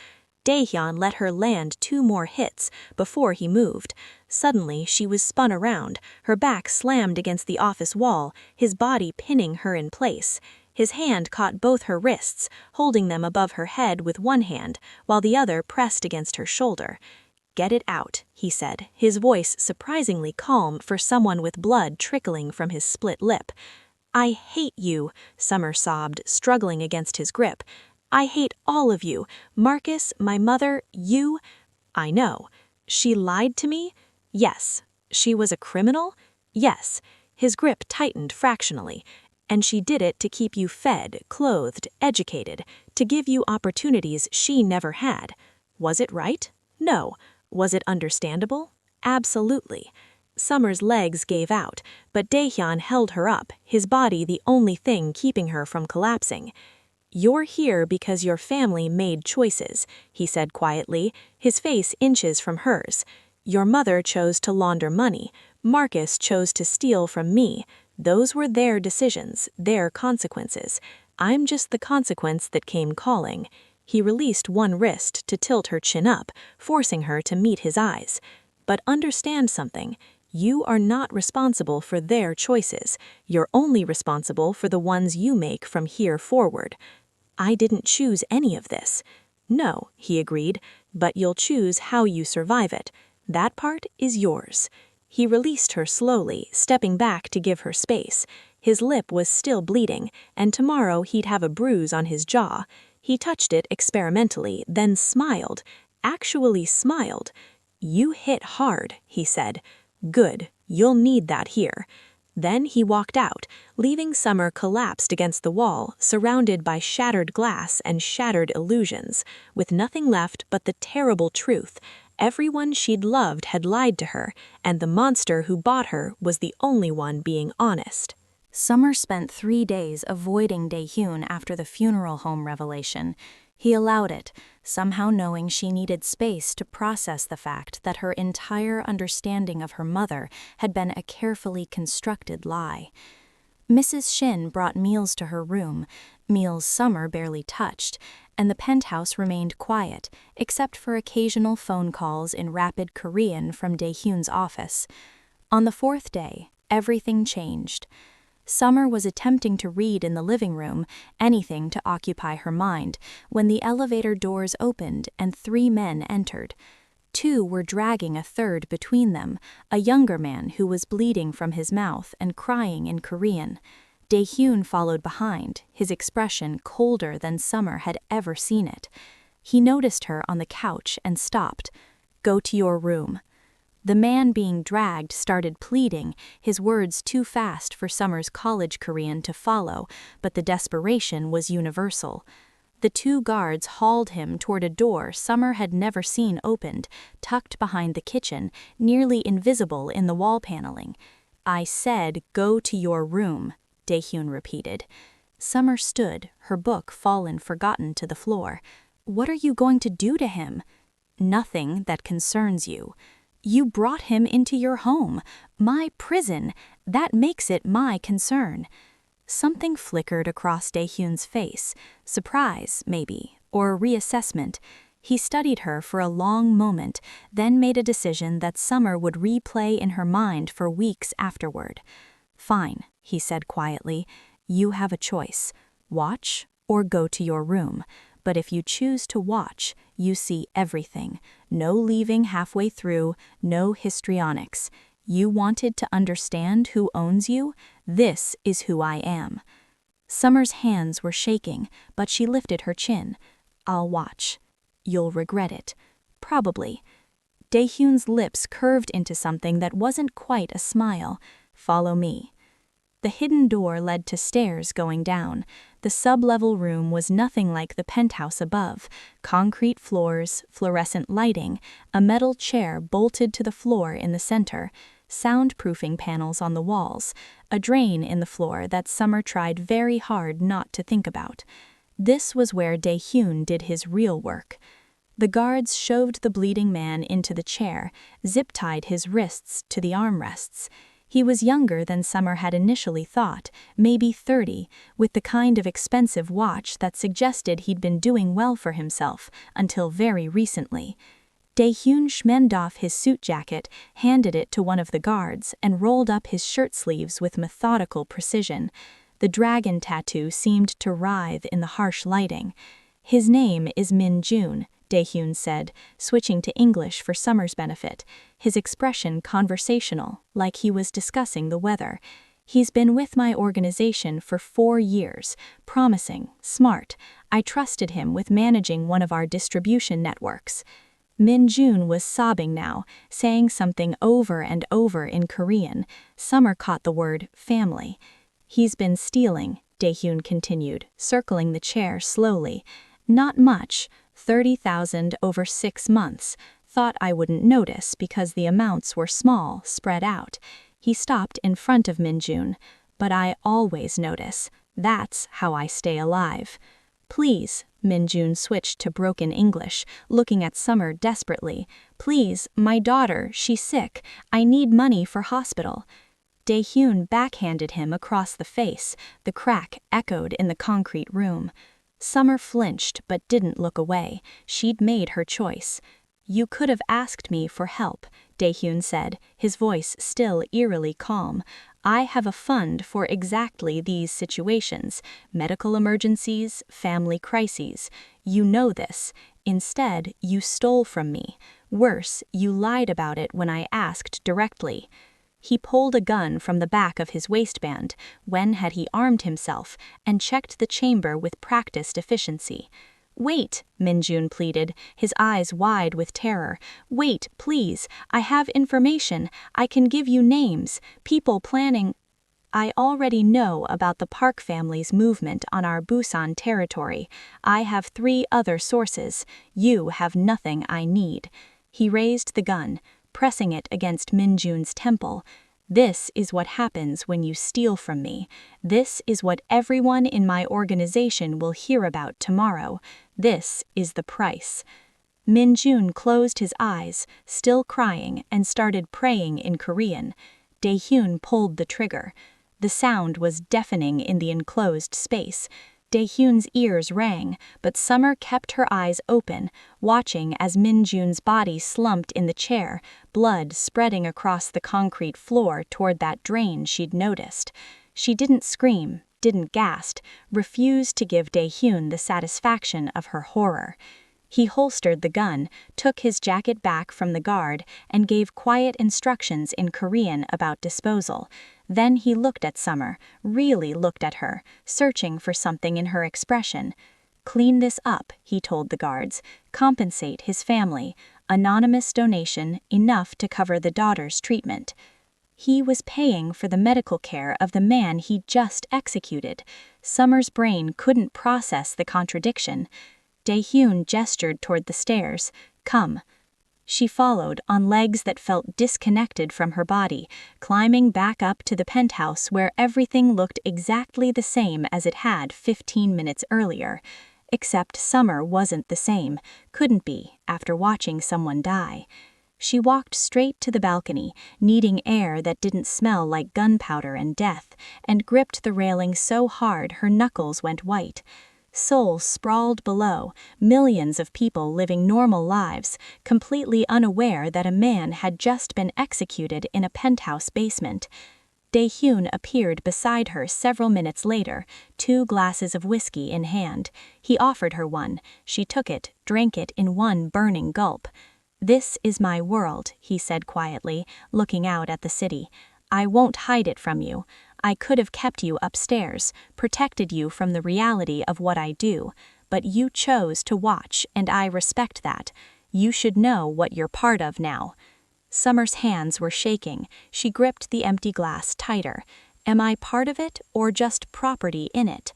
Daehyun let her land 2 more hits before he moved. Suddenly, she was spun around, her back slammed against the office wall, his body pinning her in place. His hand caught both her wrists, holding them above her head with one hand, while the other pressed against her shoulder. "Get it out," he said, his voice surprisingly calm for someone with blood trickling from his split lip. "I hate you," Summer sobbed, struggling against his grip. "I hate all of you. Marcus, my mother, you." "I know. She lied to me?" "Yes." "She was a criminal?" "Yes." His grip tightened fractionally. "And she did it to keep you fed, clothed, educated, to give you opportunities she never had. Was it right? No. Was it understandable? Absolutely." Summer's legs gave out, but Daehyun held her up, his body the only thing keeping her from collapsing. "You're here because your family made choices," he said quietly, his face inches from hers. "Your mother chose to launder money. Marcus chose to steal from me. Those were their decisions, their consequences. I'm just the consequence that came calling." He released one wrist to tilt her chin up, forcing her to meet his eyes. "But understand something. You are not responsible for their choices. You're only responsible for the ones you make from here forward." "I didn't choose any of this." "No," he agreed, "but you'll choose how you survive it. That part is yours." He released her slowly, stepping back to give her space. His lip was still bleeding, and tomorrow he'd have a bruise on his jaw. He touched it experimentally, then smiled. Actually smiled. "You hit hard," he said. "Good. You'll need that here." Then he walked out, leaving Summer collapsed against the wall, surrounded by shattered glass and shattered illusions, with nothing left but the terrible truth. Everyone she'd loved had lied to her, and the monster who bought her was the only one being honest. Summer spent 3 days avoiding Daehyun after the funeral home revelation. He allowed it, somehow knowing she needed space to process the fact that her entire understanding of her mother had been a carefully constructed lie. Mrs. Shin brought meals to her room, meals Summer barely touched, and the penthouse remained quiet, except for occasional phone calls in rapid Korean from Daehyun's office. On the 4th day, everything changed. Summer was attempting to read in the living room, anything to occupy her mind, when the elevator doors opened and 3 men entered. 2 were dragging a third between them, a younger man who was bleeding from his mouth and crying in Korean. Daehyun followed behind, his expression colder than Summer had ever seen it. He noticed her on the couch and stopped. "Go to your room." The man being dragged started pleading, his words too fast for Summer's college Korean to follow, but the desperation was universal. The 2 guards hauled him toward a door Summer had never seen opened, tucked behind the kitchen, nearly invisible in the wall paneling. "I said, go to your room," Daehyun repeated. Summer stood, her book fallen forgotten to the floor. "What are you going to do to him?" "Nothing that concerns you." "You brought him into your home, my prison. That makes it my concern." Something flickered across Daehyun's face, surprise, maybe, or reassessment. He studied her for a long moment, then made a decision that Summer would replay in her mind for weeks afterward. "Fine," he said quietly, "you have a choice. Watch or go to your room. But if you choose to watch, you see everything. No leaving halfway through, no histrionics. You wanted to understand who owns you? This is who I am." Summer's hands were shaking, but she lifted her chin. "I'll watch." "You'll regret it." "Probably." Daehyun's lips curved into something that wasn't quite a smile. Follow me. The hidden door led to stairs going down. The sub-level room was nothing like the penthouse above. Concrete floors, fluorescent lighting, a metal chair bolted to the floor in the center, soundproofing panels on the walls, a drain in the floor that Summer tried very hard not to think about. This was where Daehyun did his real work. The guards shoved the bleeding man into the chair, zip-tied his wrists to the armrests. He was younger than Summer had initially thought, maybe 30, with the kind of expensive watch that suggested he'd been doing well for himself until very recently. Daehyun shmended off his suit jacket, handed it to one of the guards, and rolled up his shirt sleeves with methodical precision. The dragon tattoo seemed to writhe in the harsh lighting. "His name is Min-jun," Daehyun said, switching to English for Summer's benefit, his expression conversational, like he was discussing the weather. "He's been with my organization for 4 years, promising, smart. I trusted him with managing one of our distribution networks." Min-jun was sobbing now, saying something over and over in Korean. Summer caught the word family. "He's been stealing," Daehyun continued, circling the chair slowly. "Not much. 30,000 over 6 months. Thought I wouldn't notice because the amounts were small, spread out." He stopped in front of Min-jun. "But I always notice. That's how I stay alive." "Please," Min-jun switched to broken English, looking at Summer desperately. "Please, my daughter, she's sick. I need money for hospital." Daehyun backhanded him across the face. The crack echoed in the concrete room. Summer flinched but didn't look away. She'd made her choice. "You could have asked me for help," Daehyun said, his voice still eerily calm. "I have a fund for exactly these situations, medical emergencies, family crises. You know this. Instead, you stole from me. Worse, you lied about it when I asked directly." He pulled a gun from the back of his waistband, when had he armed himself, and checked the chamber with practiced efficiency. "Wait," Min-jun pleaded, his eyes wide with terror. "Wait, please. I have information. I can give you names. People planning—" "I already know about the Park family's movement on our Busan territory. I have 3 other sources. You have nothing I need." He raised the gun, pressing it against Min-jun's temple. "This is what happens when you steal from me. This is what everyone in my organization will hear about tomorrow. This is the price." Min-jun closed his eyes, still crying, and started praying in Korean. Daehyun pulled the trigger. The sound was deafening in the enclosed space. Daehyun's ears rang, but Summer kept her eyes open, watching as Min-jun's body slumped in the chair, blood spreading across the concrete floor toward that drain she'd noticed. She didn't scream, didn't gasp, refused to give Daehyun the satisfaction of her horror. He holstered the gun, took his jacket back from the guard, and gave quiet instructions in Korean about disposal. Then he looked at Summer, really looked at her, searching for something in her expression. "Clean this up," he told the guards. "Compensate his family. Anonymous donation, enough to cover the daughter's treatment." He was paying for the medical care of the man he'd just executed. Summer's brain couldn't process the contradiction. Daehyun gestured toward the stairs. "Come." She followed on legs that felt disconnected from her body, climbing back up to the penthouse where everything looked exactly the same as it had 15 minutes earlier. Except Summer wasn't the same, couldn't be, after watching someone die. She walked straight to the balcony, needing air that didn't smell like gunpowder and death, and gripped the railing so hard her knuckles went white. Seoul sprawled below, millions of people living normal lives, completely unaware that a man had just been executed in a penthouse basement. Daehyun appeared beside her several minutes later, 2 glasses of whiskey in hand. He offered her one. She took it, drank it in one burning gulp. "This is my world," he said quietly, looking out at the city. "I won't hide it from you. I could have kept you upstairs, protected you from the reality of what I do, but you chose to watch, and I respect that. You should know what you're part of now." Summer's hands were shaking. She gripped the empty glass tighter. Am I part of it or just property in it?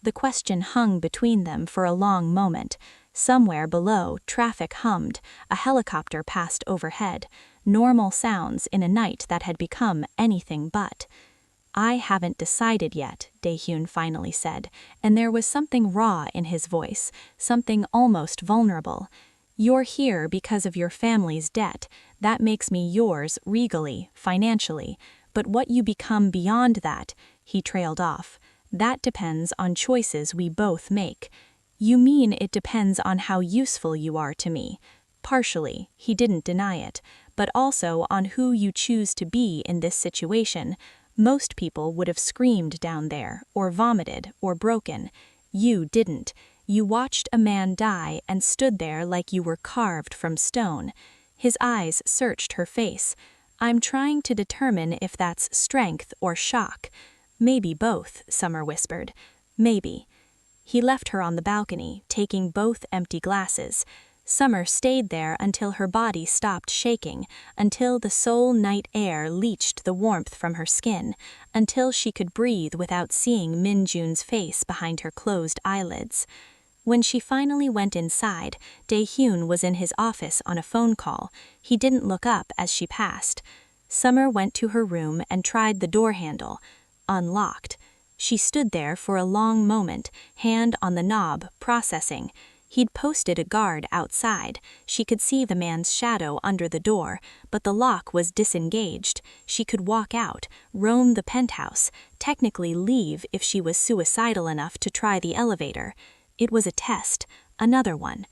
The question hung between them for a long moment. Somewhere below, traffic hummed. A helicopter passed overhead. Normal sounds in a night that had become anything but. "I haven't decided yet," Daehyun finally said, and there was something raw in his voice, something almost vulnerable. "You're here because of your family's debt. That makes me yours regally, financially. But what you become beyond that," he trailed off, "that depends on choices we both make." "You mean it depends on how useful you are to me?" "Partially," he didn't deny it, "but also on who you choose to be in this situation. Most people would have screamed down there, or vomited, or broken. You didn't. You watched a man die and stood there like you were carved from stone." His eyes searched her face. "I'm trying to determine if that's strength or shock." "Maybe both," Summer whispered. "Maybe." He left her on the balcony, taking both empty glasses. Summer stayed there until her body stopped shaking, until the soul night air leached the warmth from her skin, until she could breathe without seeing Min Jun's face behind her closed eyelids. When she finally went inside, Daehyun was in his office on a phone call. He didn't look up as she passed. Summer went to her room and tried the door handle. Unlocked. She stood there for a long moment, hand on the knob, processing. He'd posted a guard outside. She could see the man's shadow under the door, but the lock was disengaged. She could walk out, roam the penthouse, technically leave if she was suicidal enough to try the elevator. It was a test, another one.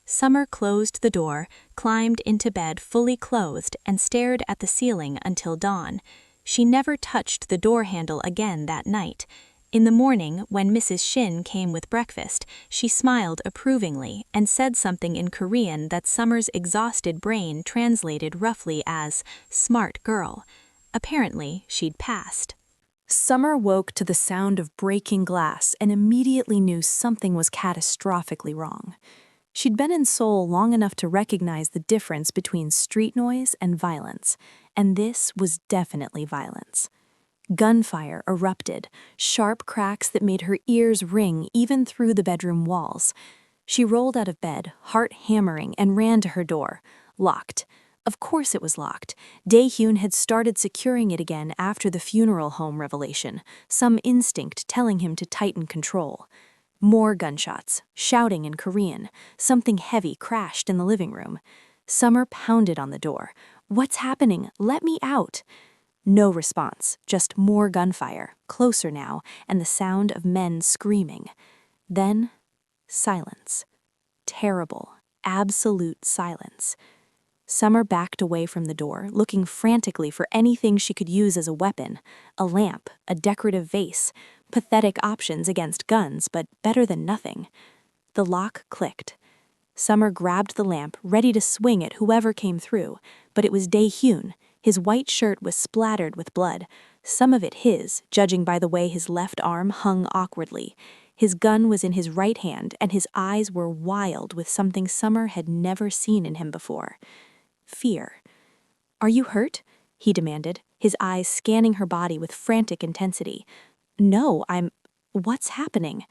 Summer closed the door, climbed into bed fully clothed, and stared at the ceiling until dawn. She never touched the door handle again that night. In the morning, when Mrs. Shin came with breakfast, she smiled approvingly and said something in Korean that Summer's exhausted brain translated roughly as, "smart girl." Apparently, she'd passed. Summer woke to the sound of breaking glass and immediately knew something was catastrophically wrong. She'd been in Seoul long enough to recognize the difference between street noise and violence, and this was definitely violence. Gunfire erupted, sharp cracks that made her ears ring even through the bedroom walls. She rolled out of bed, heart hammering, and ran to her door. Locked. Of course it was locked. Daehyun had started securing it again after the funeral home revelation, some instinct telling him to tighten control. More gunshots, shouting in Korean. Something heavy crashed in the living room. Summer pounded on the door. "What's happening? Let me out!" No response, just more gunfire, closer now, and the sound of men screaming. Then, silence. Terrible, absolute silence. Summer backed away from the door, looking frantically for anything she could use as a weapon. A lamp, a decorative vase. Pathetic options against guns, but better than nothing. The lock clicked. Summer grabbed the lamp, ready to swing at whoever came through, but it was Daehyun. His white shirt was splattered with blood, some of it his, judging by the way his left arm hung awkwardly. His gun was in his right hand, and his eyes were wild with something Summer had never seen in him before. Fear. "Are you hurt?" he demanded, his eyes scanning her body with frantic intensity. "No, What's happening?"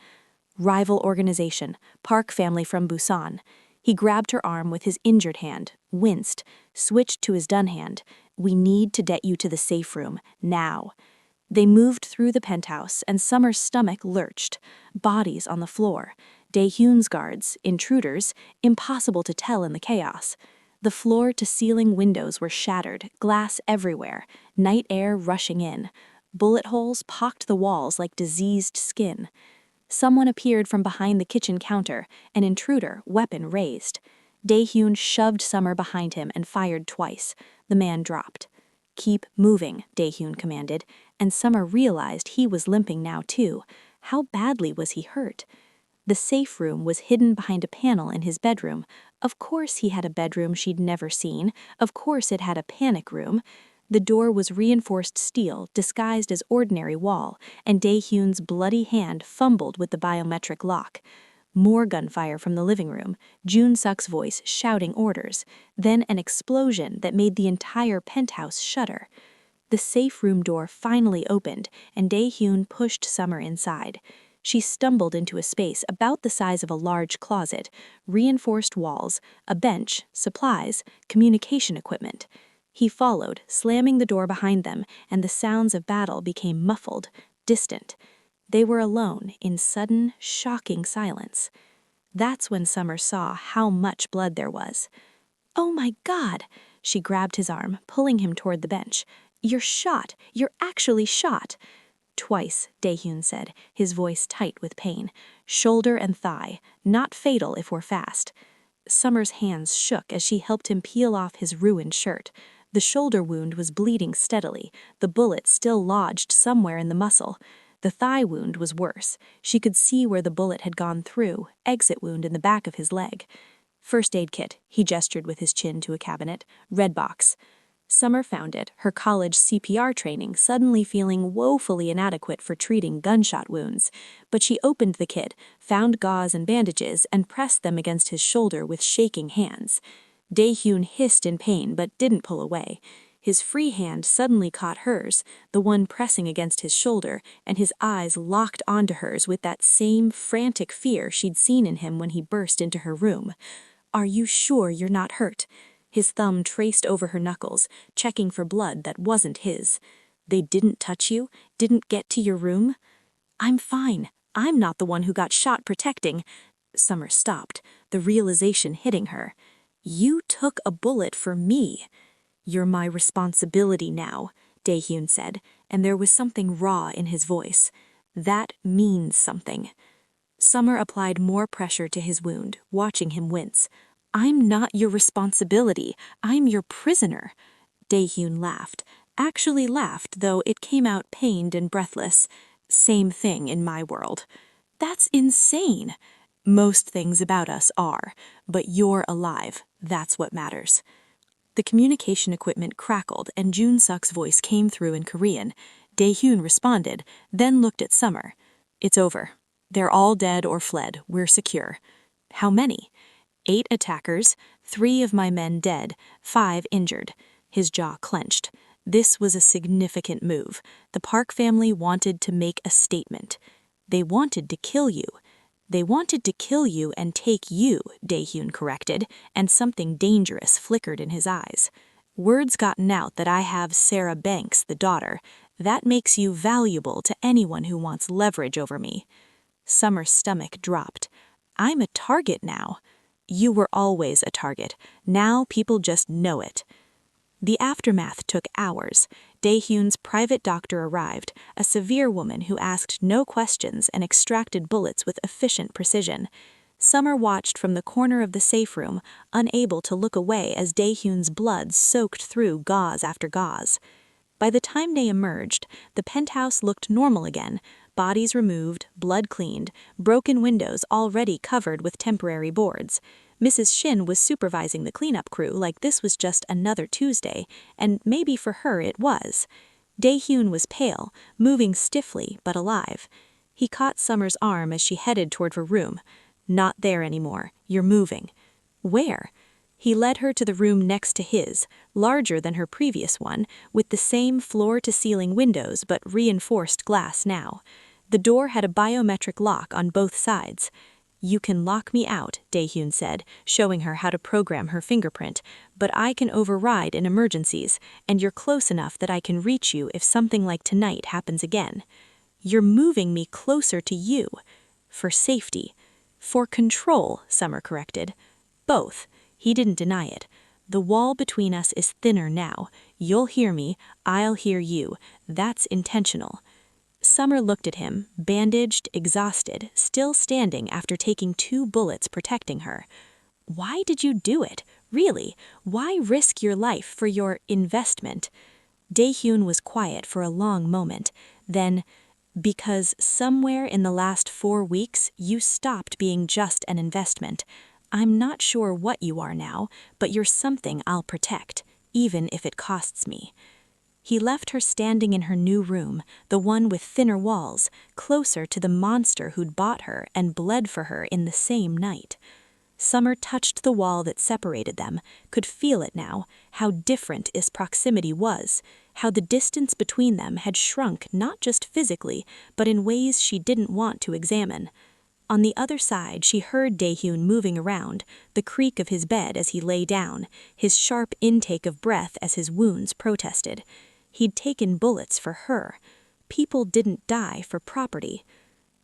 Rival organization, Park family from Busan. He grabbed her arm with his injured hand, winced, switched to his done hand. "We need to get you to the safe room, now." They moved through the penthouse, and Summer's stomach lurched. Bodies on the floor. Daehyun's guards, intruders, impossible to tell in the chaos. The floor-to-ceiling windows were shattered, glass everywhere, night air rushing in. Bullet holes pocked the walls like diseased skin. Someone appeared from behind the kitchen counter, an intruder, weapon raised. Daehyun shoved Summer behind him and fired twice. The man dropped. "Keep moving," Daehyun commanded, and Summer realized he was limping now too. How badly was he hurt? The safe room was hidden behind a panel in his bedroom. Of course he had a bedroom she'd never seen. Of course it had a panic room. The door was reinforced steel, disguised as ordinary wall, and Daehyun's bloody hand fumbled with the biometric lock. More gunfire from the living room, Jun-suk's voice shouting orders, then an explosion that made the entire penthouse shudder. The safe room door finally opened, and Dae-hyun pushed Summer inside. She stumbled into a space about the size of a large closet, reinforced walls, a bench, supplies, communication equipment. He followed, slamming the door behind them, and the sounds of battle became muffled, distant. They were alone in sudden, shocking silence. That's when Summer saw how much blood there was. "Oh my God!" She grabbed his arm, pulling him toward the bench. "You're shot! You're actually shot!" "Twice," Dae-hyun said, his voice tight with pain. "Shoulder and thigh. Not fatal if we're fast." Summer's hands shook as she helped him peel off his ruined shirt. The shoulder wound was bleeding steadily, the bullet still lodged somewhere in the muscle. The thigh wound was worse. She could see where the bullet had gone through, exit wound in the back of his leg. "First aid kit," he gestured with his chin to a cabinet. "Red box." Summer found it, her college CPR training suddenly feeling woefully inadequate for treating gunshot wounds. But she opened the kit, found gauze and bandages, and pressed them against his shoulder with shaking hands. Dae-hyun hissed in pain but didn't pull away. His free hand suddenly caught hers, the one pressing against his shoulder, and his eyes locked onto hers with that same frantic fear she'd seen in him when he burst into her room. "Are you sure you're not hurt?" His thumb traced over her knuckles, checking for blood that wasn't his. "They didn't touch you? Didn't get to your room?" "I'm fine. I'm not the one who got shot protecting." Summer stopped, the realization hitting her. "You took a bullet for me." "You're my responsibility now," Dae-hyun said, and there was something raw in his voice. "That means something." Summer applied more pressure to his wound, watching him wince. "I'm not your responsibility. I'm your prisoner." Dae-hyun laughed. Actually laughed, though it came out pained and breathless. "Same thing in my world." "That's insane." "Most things about us are, but you're alive. That's what matters." The communication equipment crackled and Jun-suk's voice came through in Korean. Dae-hyun responded, then looked at Summer. "It's over. They're all dead or fled. We're secure." "How many?" 8 attackers, 3 of my men dead, 5 injured. His jaw clenched. This was a significant move. The Park family wanted to make a statement. "They wanted to kill you." "They wanted to kill you and take you," Dae-hyun corrected, and something dangerous flickered in his eyes. "Word's gotten out that I have Sarah Banks, the daughter. That makes you valuable to anyone who wants leverage over me." Summer's stomach dropped. "I'm a target now." "You were always a target. Now people just know it." The aftermath took hours. Dae-hyun's private doctor arrived, a severe woman who asked no questions and extracted bullets with efficient precision. Summer watched from the corner of the safe room, unable to look away as Dae-hyun's blood soaked through gauze after gauze. By the time they emerged, the penthouse looked normal again, bodies removed, blood cleaned, broken windows already covered with temporary boards. Mrs. Shin was supervising the cleanup crew like this was just another Tuesday, and maybe for her it was. Dae-hyun was pale, moving stiffly but alive. He caught Summer's arm as she headed toward her room. "Not there anymore. You're moving." "Where?" He led her to the room next to his, larger than her previous one, with the same floor-to-ceiling windows but reinforced glass now. The door had a biometric lock on both sides. "You can lock me out," Dae-hyun said, showing her how to program her fingerprint, "but I can override in emergencies, and you're close enough that I can reach you if something like tonight happens again." "You're moving me closer to you." "For safety." "For control," Summer corrected. "Both." He didn't deny it. "The wall between us is thinner now. You'll hear me, I'll hear you. That's intentional." Summer looked at him, bandaged, exhausted, still standing after taking 2 bullets protecting her. "Why did you do it? Really? Why risk your life for your investment?" Dae-hyun was quiet for a long moment. Then, "Because somewhere in the last 4 weeks, you stopped being just an investment. I'm not sure what you are now, but you're something I'll protect, even if it costs me." He left her standing in her new room, the one with thinner walls, closer to the monster who'd bought her and bled for her in the same night. Summer touched the wall that separated them, could feel it now, how different its proximity was, how the distance between them had shrunk not just physically, but in ways she didn't want to examine. On the other side, she heard Daehyun moving around, the creak of his bed as he lay down, his sharp intake of breath as his wounds protested. He'd taken bullets for her. People didn't die for property.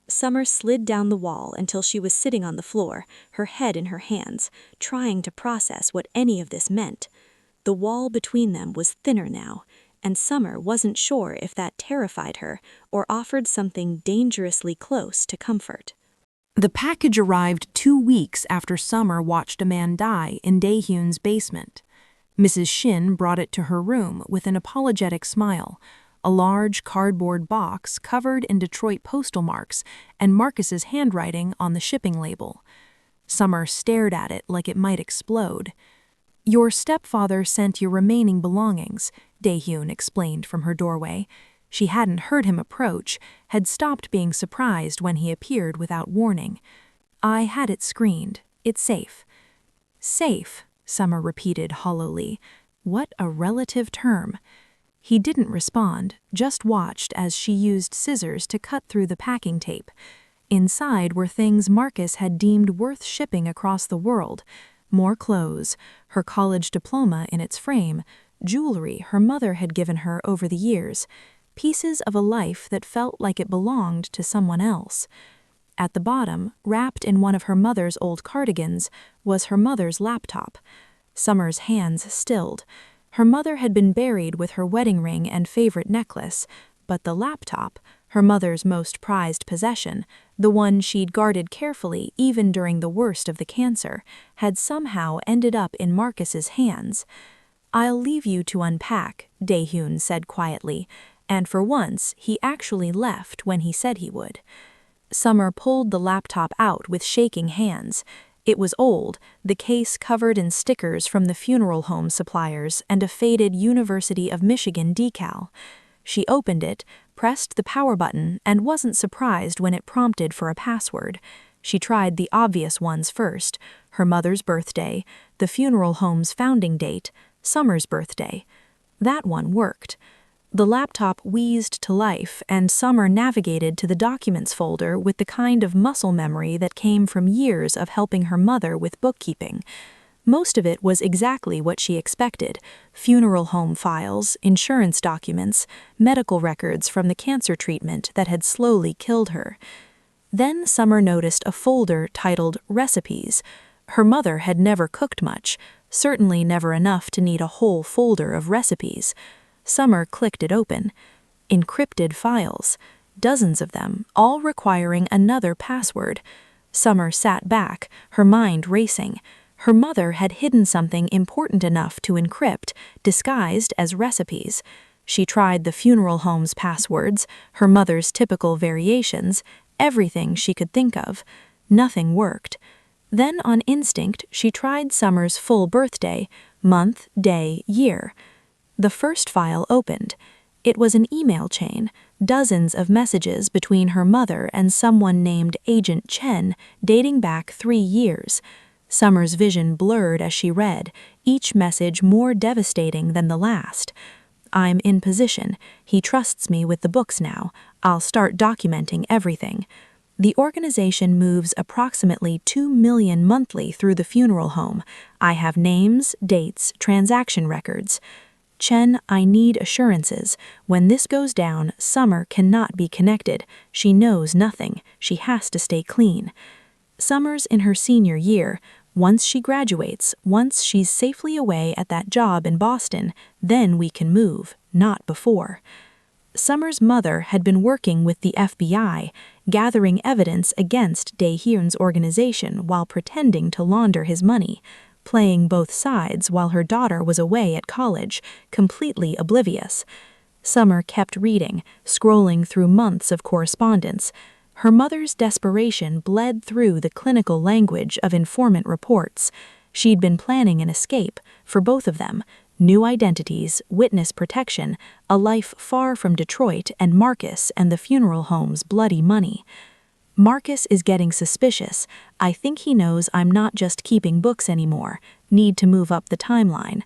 Summer slid down the wall until she was sitting on the floor, her head in her hands, trying to process what any of this meant. The wall between them was thinner now, and Summer wasn't sure if that terrified her or offered something dangerously close to comfort. The package arrived 2 weeks after Summer watched a man die in Daehyun's basement. Mrs. Shin brought it to her room with an apologetic smile, a large cardboard box covered in Detroit postal marks and Marcus's handwriting on the shipping label. Summer stared at it like it might explode. "Your stepfather sent your remaining belongings," Daehyun explained from her doorway. She hadn't heard him approach, had stopped being surprised when he appeared without warning. "I had it screened. It's safe." "Safe," Summer repeated hollowly. What a relative term. He didn't respond, just watched as she used scissors to cut through the packing tape. Inside were things Marcus had deemed worth shipping across the world. More clothes, her college diploma in its frame, jewelry her mother had given her over the years, pieces of a life that felt like it belonged to someone else. At the bottom, wrapped in one of her mother's old cardigans, was her mother's laptop. Summer's hands stilled. Her mother had been buried with her wedding ring and favorite necklace, but the laptop, her mother's most prized possession, the one she'd guarded carefully even during the worst of the cancer, had somehow ended up in Marcus's hands. "I'll leave you to unpack," Daehyun said quietly, and for once he actually left when he said he would. Summer pulled the laptop out with shaking hands. It was old, the case covered in stickers from the funeral home suppliers and a faded University of Michigan decal. She opened it, pressed the power button, and wasn't surprised when it prompted for a password. She tried the obvious ones first: her mother's birthday, the funeral home's founding date, Summer's birthday. That one worked. The laptop wheezed to life, and Summer navigated to the Documents folder with the kind of muscle memory that came from years of helping her mother with bookkeeping. Most of it was exactly what she expected: funeral home files, insurance documents, medical records from the cancer treatment that had slowly killed her. Then Summer noticed a folder titled Recipes. Her mother had never cooked much, certainly never enough to need a whole folder of recipes. Summer clicked it open. Encrypted files. Dozens of them, all requiring another password. Summer sat back, her mind racing. Her mother had hidden something important enough to encrypt, disguised as recipes. She tried the funeral home's passwords, her mother's typical variations, everything she could think of. Nothing worked. Then on instinct, she tried Summer's full birthday, month, day, year. The first file opened. It was an email chain, dozens of messages between her mother and someone named Agent Chen, dating back 3 years. Summer's vision blurred as she read, each message more devastating than the last. "I'm in position. He trusts me with the books now. I'll start documenting everything. The organization moves approximately 2 million monthly through the funeral home. I have names, dates, transaction records. Chen, I need assurances. When this goes down, Summer cannot be connected. She knows nothing. She has to stay clean. Summer's in her senior year. Once she graduates, once she's safely away at that job in Boston, then we can move, not before." Summer's mother had been working with the FBI, gathering evidence against Daehyun's organization while pretending to launder his money, playing both sides while her daughter was away at college, completely oblivious. Summer kept reading, scrolling through months of correspondence. Her mother's desperation bled through the clinical language of informant reports. She'd been planning an escape, for both of them, New identities, witness protection, a life far from Detroit and Marcus and the funeral home's bloody money. Marcus is getting suspicious. I think he knows I'm not just keeping books anymore. Need to move up the timeline.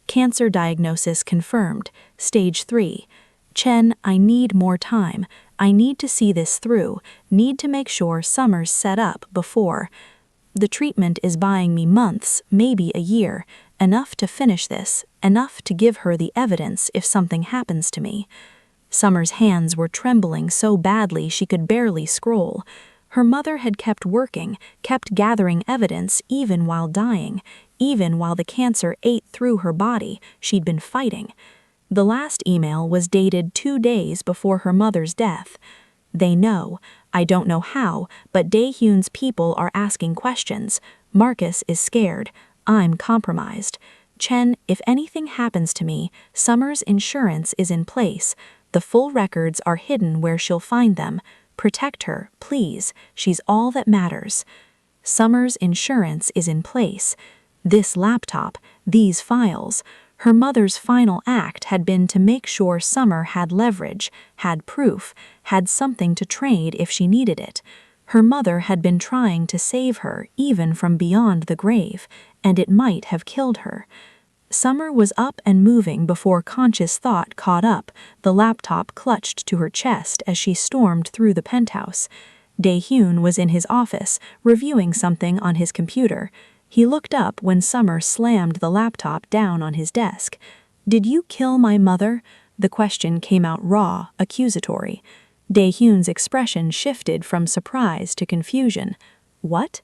Cancer diagnosis confirmed. Stage 3. Chen, I need more time. I need to see this through. Need to make sure Summer's set up before. The treatment is buying me months, maybe a year. Enough to finish this. Enough to give her the evidence if something happens to me. Summer's hands were trembling so badly she could barely scroll. Her mother had kept working, kept gathering evidence even while dying, even while the cancer ate through her body. She'd been fighting. The last email was dated 2 days before her mother's death. They know. I don't know how, but Daehyun's people are asking questions. Marcus is scared. I'm compromised. Chen, if anything happens to me, Summer's insurance is in place. The full records are hidden where she'll find them. Protect her, please. She's all that matters. Summer's insurance is in place. This laptop, these files. Her mother's final act had been to make sure Summer had leverage, had proof, had something to trade if she needed it. Her mother had been trying to save her even from beyond the grave, and it might have killed her. Summer was up and moving before conscious thought caught up, the laptop clutched to her chest as she stormed through the penthouse. Daehyun was in his office, reviewing something on his computer. He looked up when Summer slammed the laptop down on his desk. "Did you kill my mother?" The question came out raw, accusatory. Daehyun's expression shifted from surprise to confusion. "What?"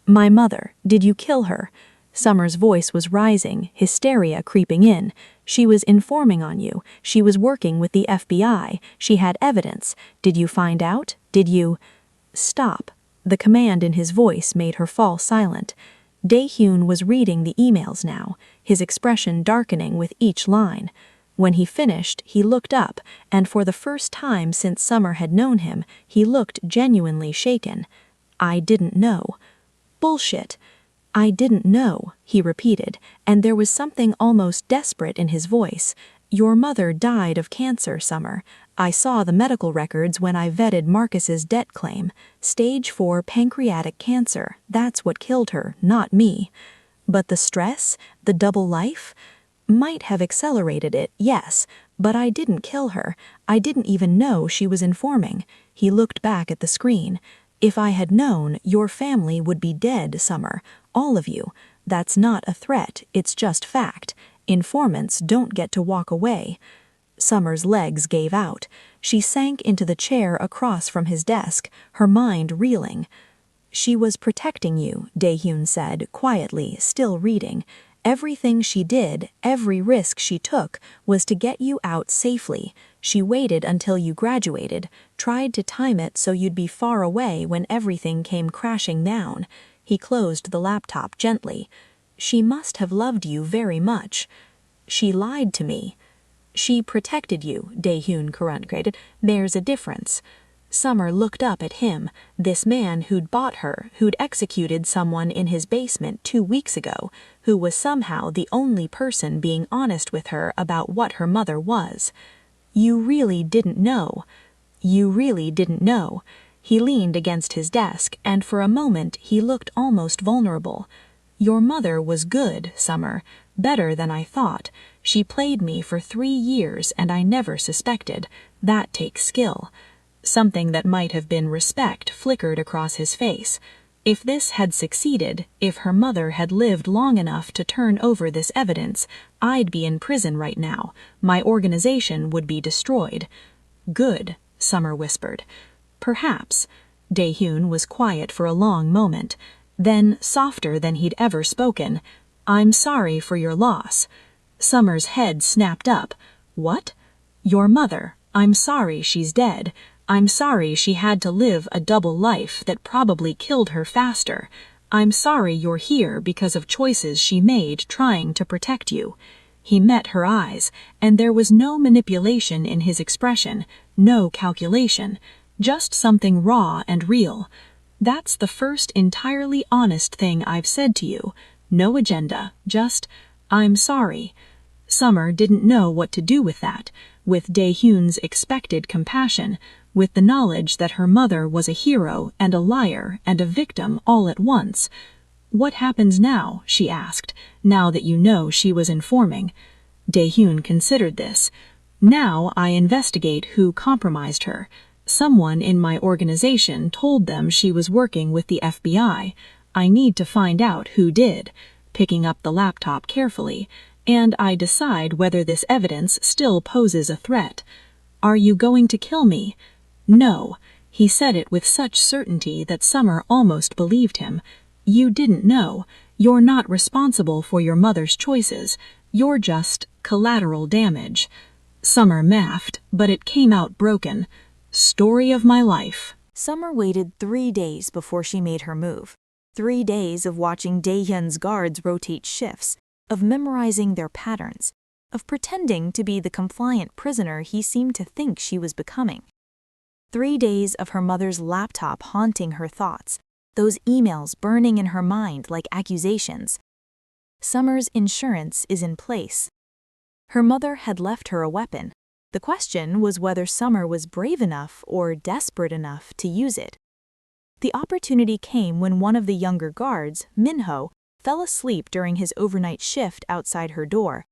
"My mother. Did you kill her?" Summer's voice was rising, hysteria creeping in. "She was informing on you. She was working with the FBI. She had evidence. Did you find out? Did you—" "Stop." The command in his voice made her fall silent. Daehyun was reading the emails now, his expression darkening with each line. When he finished, he looked up, and for the first time since Summer had known him, he looked genuinely shaken. "I didn't know." "Bullshit." "I didn't know," he repeated, and there was something almost desperate in his voice. "Your mother died of cancer, Summer. I saw the medical records when I vetted Marcus's debt claim. Stage 4 pancreatic cancer. That's what killed her, not me. But the stress, the double life, might have accelerated it, yes, but I didn't kill her. I didn't even know she was informing." He looked back at the screen. "If I had known, your family would be dead, Summer. All of you. That's not a threat, it's just fact. Informants don't get to walk away." Summer's legs gave out. She sank into the chair across from his desk, her mind reeling. "She was protecting you," Daehyun said, quietly, still reading. "Everything she did, every risk she took, was to get you out safely. She waited until you graduated, tried to time it so you'd be far away when everything came crashing down." He closed the laptop gently. "She must have loved you very much." "She lied to me." "She protected you," Daehyun corroborated. "There's a difference." Summer looked up at him, this man who'd bought her, who'd executed someone in his basement 2 weeks ago, who was somehow the only person being honest with her about what her mother was. "You really didn't know." "You really didn't know." He leaned against his desk, and for a moment he looked almost vulnerable. "Your mother was good, Summer. Better than I thought. She played me for 3 years, and I never suspected. That takes skill." Something that might have been respect flickered across his face. If this had succeeded, if her mother had lived long enough to turn over this evidence, I'd be in prison right now. My organization would be destroyed. "Good," Summer whispered. "Perhaps." Daehyun was quiet for a long moment. Then, softer than he'd ever spoken, "I'm sorry for your loss." Summer's head snapped up. "What?" "Your mother. I'm sorry she's dead. I'm sorry she had to live a double life that probably killed her faster. I'm sorry you're here because of choices she made trying to protect you." He met her eyes, and there was no manipulation in his expression, no calculation, just something raw and real. "That's the first entirely honest thing I've said to you. No agenda, just, I'm sorry." Summer didn't know what to do with that, with Dae-hyun's expected compassion, with the knowledge that her mother was a hero and a liar and a victim all at once. "What happens now?" she asked, "now that you know she was informing?" Dae-hyun considered this. "Now I investigate who compromised her. Someone in my organization told them she was working with the FBI. I need to find out who did," picking up the laptop carefully, "and I decide whether this evidence still poses a threat." "Are you going to kill me?" "No." He said it with such certainty that Summer almost believed him. "You didn't know. You're not responsible for your mother's choices. You're just collateral damage." Summer maffed, but it came out broken. "Story of my life." Summer waited 3 days before she made her move. 3 days of watching Dae-hyun's guards rotate shifts, of memorizing their patterns, of pretending to be the compliant prisoner he seemed to think she was becoming. 3 days of her mother's laptop haunting her thoughts, those emails burning in her mind like accusations. Summer's insurance is in place. Her mother had left her a weapon. The question was whether Summer was brave enough or desperate enough to use it. The opportunity came when one of the younger guards, Minho, fell asleep during his overnight shift outside her door.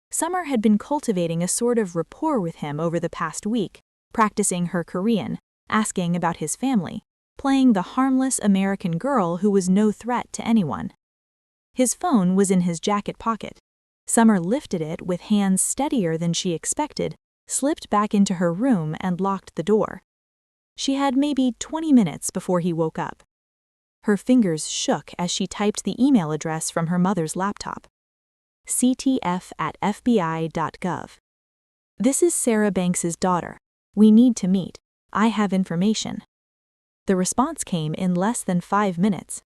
Summer had been cultivating a sort of rapport with him over the past week, practicing her Korean, asking about his family, playing the harmless American girl who was no threat to anyone. His phone was in his jacket pocket. Summer lifted it with hands steadier than she expected, slipped back into her room and locked the door. She had maybe 20 minutes before he woke up. Her fingers shook as she typed the email address from her mother's laptop. ctf@fbi.gov. "This is Sarah Banks's daughter. We need to meet. I have information." The response came in less than 5 minutes.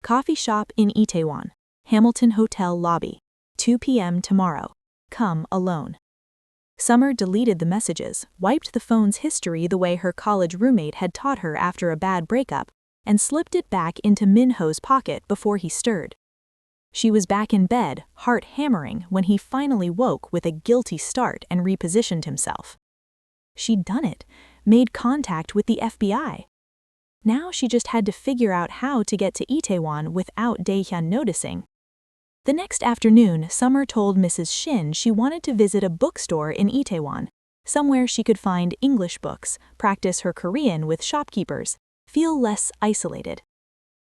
"Coffee shop in Itaewon, Hamilton Hotel lobby, 2 p.m. tomorrow. Come alone." Summer deleted the messages, wiped the phone's history the way her college roommate had taught her after a bad breakup, and slipped it back into Minho's pocket before he stirred. She was back in bed, heart hammering, when he finally woke with a guilty start and repositioned himself. She'd done it, made contact with the FBI. Now she just had to figure out how to get to Itaewon without Dae-hyun noticing. The next afternoon, Summer told Mrs. Shin she wanted to visit a bookstore in Itaewon, somewhere she could find English books, practice her Korean with shopkeepers, feel less isolated.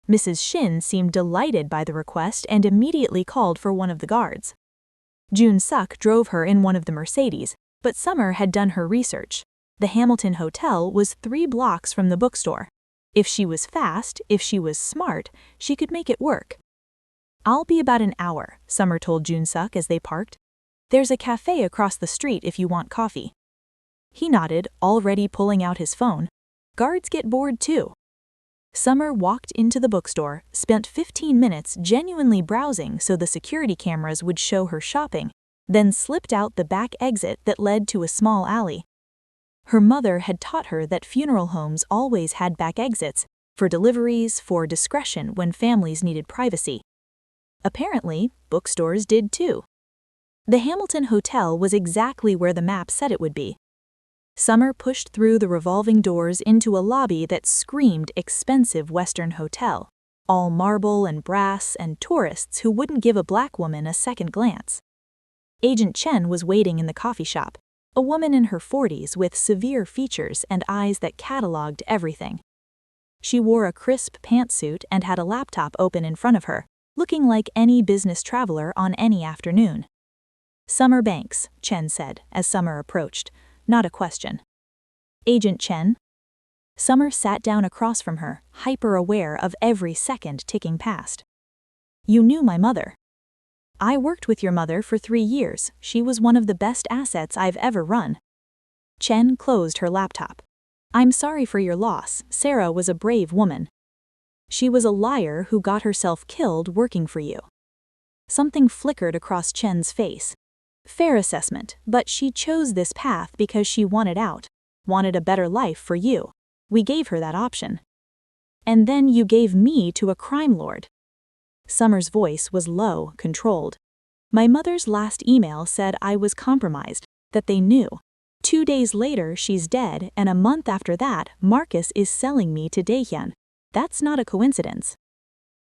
Mrs. Shin seemed delighted by the request and immediately called for one of the guards. Jun Suk drove her in one of the Mercedes, but Summer had done her research. The Hamilton Hotel was 3 blocks from the bookstore. If she was fast, if she was smart, she could make it work. "I'll be about an hour," Summer told Jun Suk as they parked. "There's a cafe across the street if you want coffee." He nodded, already pulling out his phone. Guards get bored too. Summer walked into the bookstore, spent 15 minutes genuinely browsing so the security cameras would show her shopping, then slipped out the back exit that led to a small alley. Her mother had taught her that funeral homes always had back exits, for deliveries, for discretion when families needed privacy. Apparently, bookstores did too. The Hamilton Hotel was exactly where the map said it would be. Summer pushed through the revolving doors into a lobby that screamed expensive Western hotel, all marble and brass and tourists who wouldn't give a black woman a second glance. Agent Chen was waiting in the coffee shop, a woman in her 40s with severe features and eyes that cataloged everything. She wore a crisp pantsuit and had a laptop open in front of her, looking like any business traveler on any afternoon. "Summer Banks," Chen said as Summer approached, not a question. "Agent Chen?" Summer sat down across from her, hyper-aware of every second ticking past. "You knew my mother." "I worked with your mother for 3 years. She was one of the best assets I've ever run." Chen closed her laptop. "I'm sorry for your loss. Sarah was a brave woman." "She was a liar who got herself killed working for you." Something flickered across Chen's face. "Fair assessment, but she chose this path because she wanted out, wanted a better life for you. We gave her that option." "And then you gave me to a crime lord." Summer's voice was low, controlled. My mother's last email said I was compromised, that they knew. 2 days later, she's dead, and a month after that, Marcus is selling me to Daehyun. That's not a coincidence.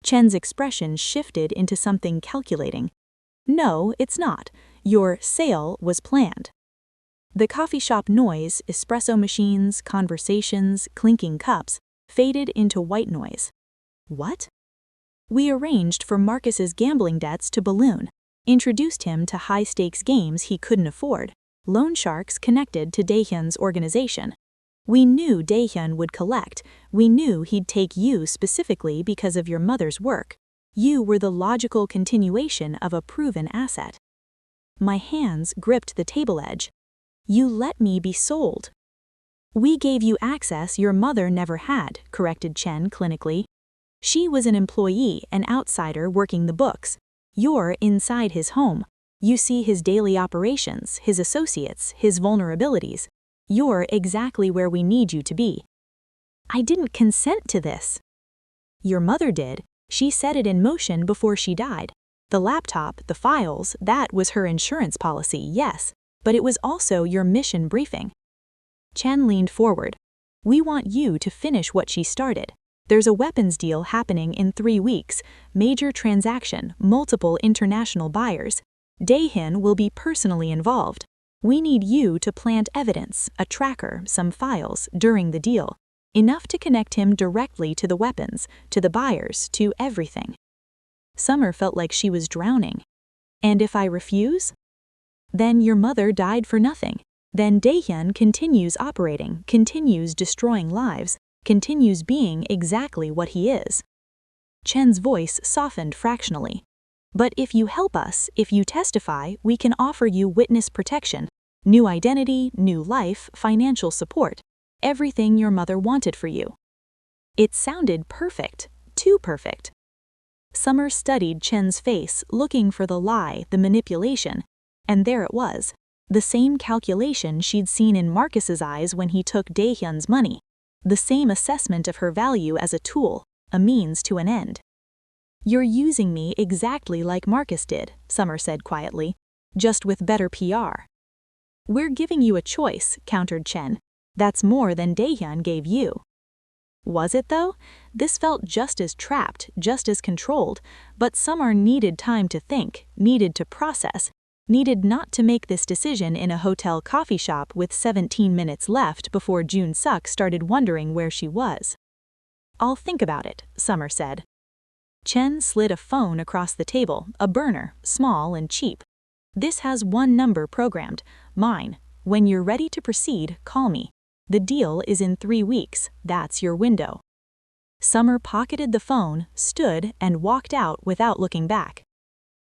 Chen's expression shifted into something calculating. No, it's not. Your sale was planned. The coffee shop noise, espresso machines, conversations, clinking cups, faded into white noise. What? We arranged for Marcus's gambling debts to balloon, introduced him to high-stakes games he couldn't afford, loan sharks connected to Daehyun's organization. We knew Daehyun would collect. We knew he'd take you specifically because of your mother's work. You were the logical continuation of a proven asset. My hands gripped the table edge. You let me be sold. We gave you access your mother never had, corrected Chen clinically. She was an employee, an outsider working the books. You're inside his home. You see his daily operations, his associates, his vulnerabilities. You're exactly where we need you to be. I didn't consent to this. Your mother did. She set it in motion before she died. The laptop, the files, that was her insurance policy, yes, but it was also your mission briefing. Chen leaned forward. We want you to finish what she started. There's a weapons deal happening in 3 weeks, major transaction, multiple international buyers. Daehyun will be personally involved. We need you to plant evidence, a tracker, some files, during the deal. Enough to connect him directly to the weapons, to the buyers, to everything. Summer felt like she was drowning. And if I refuse? Then your mother died for nothing. Then Daehyun continues operating, continues destroying lives, continues being exactly what he is. Chen's voice softened fractionally. But if you help us, if you testify, we can offer you witness protection, new identity, new life, financial support, everything your mother wanted for you. It sounded perfect, too perfect. Summer studied Chen's face, looking for the lie, the manipulation, and there it was, the same calculation she'd seen in Marcus's eyes when he took Daehyun's money, the same assessment of her value as a tool, a means to an end. You're using me exactly like Marcus did, Summer said quietly, just with better PR. We're giving you a choice, countered Chen. That's more than Daehyun gave you. Was it though? This felt just as trapped, just as controlled, but Summer needed time to think, needed to process, needed not to make this decision in a hotel coffee shop with 17 minutes left before June Suk started wondering where she was. I'll think about it, Summer said. Chen slid a phone across the table, a burner, small and cheap. This has one number programmed, mine. When you're ready to proceed, call me. The deal is in 3 weeks, that's your window. Summer pocketed the phone, stood, and walked out without looking back.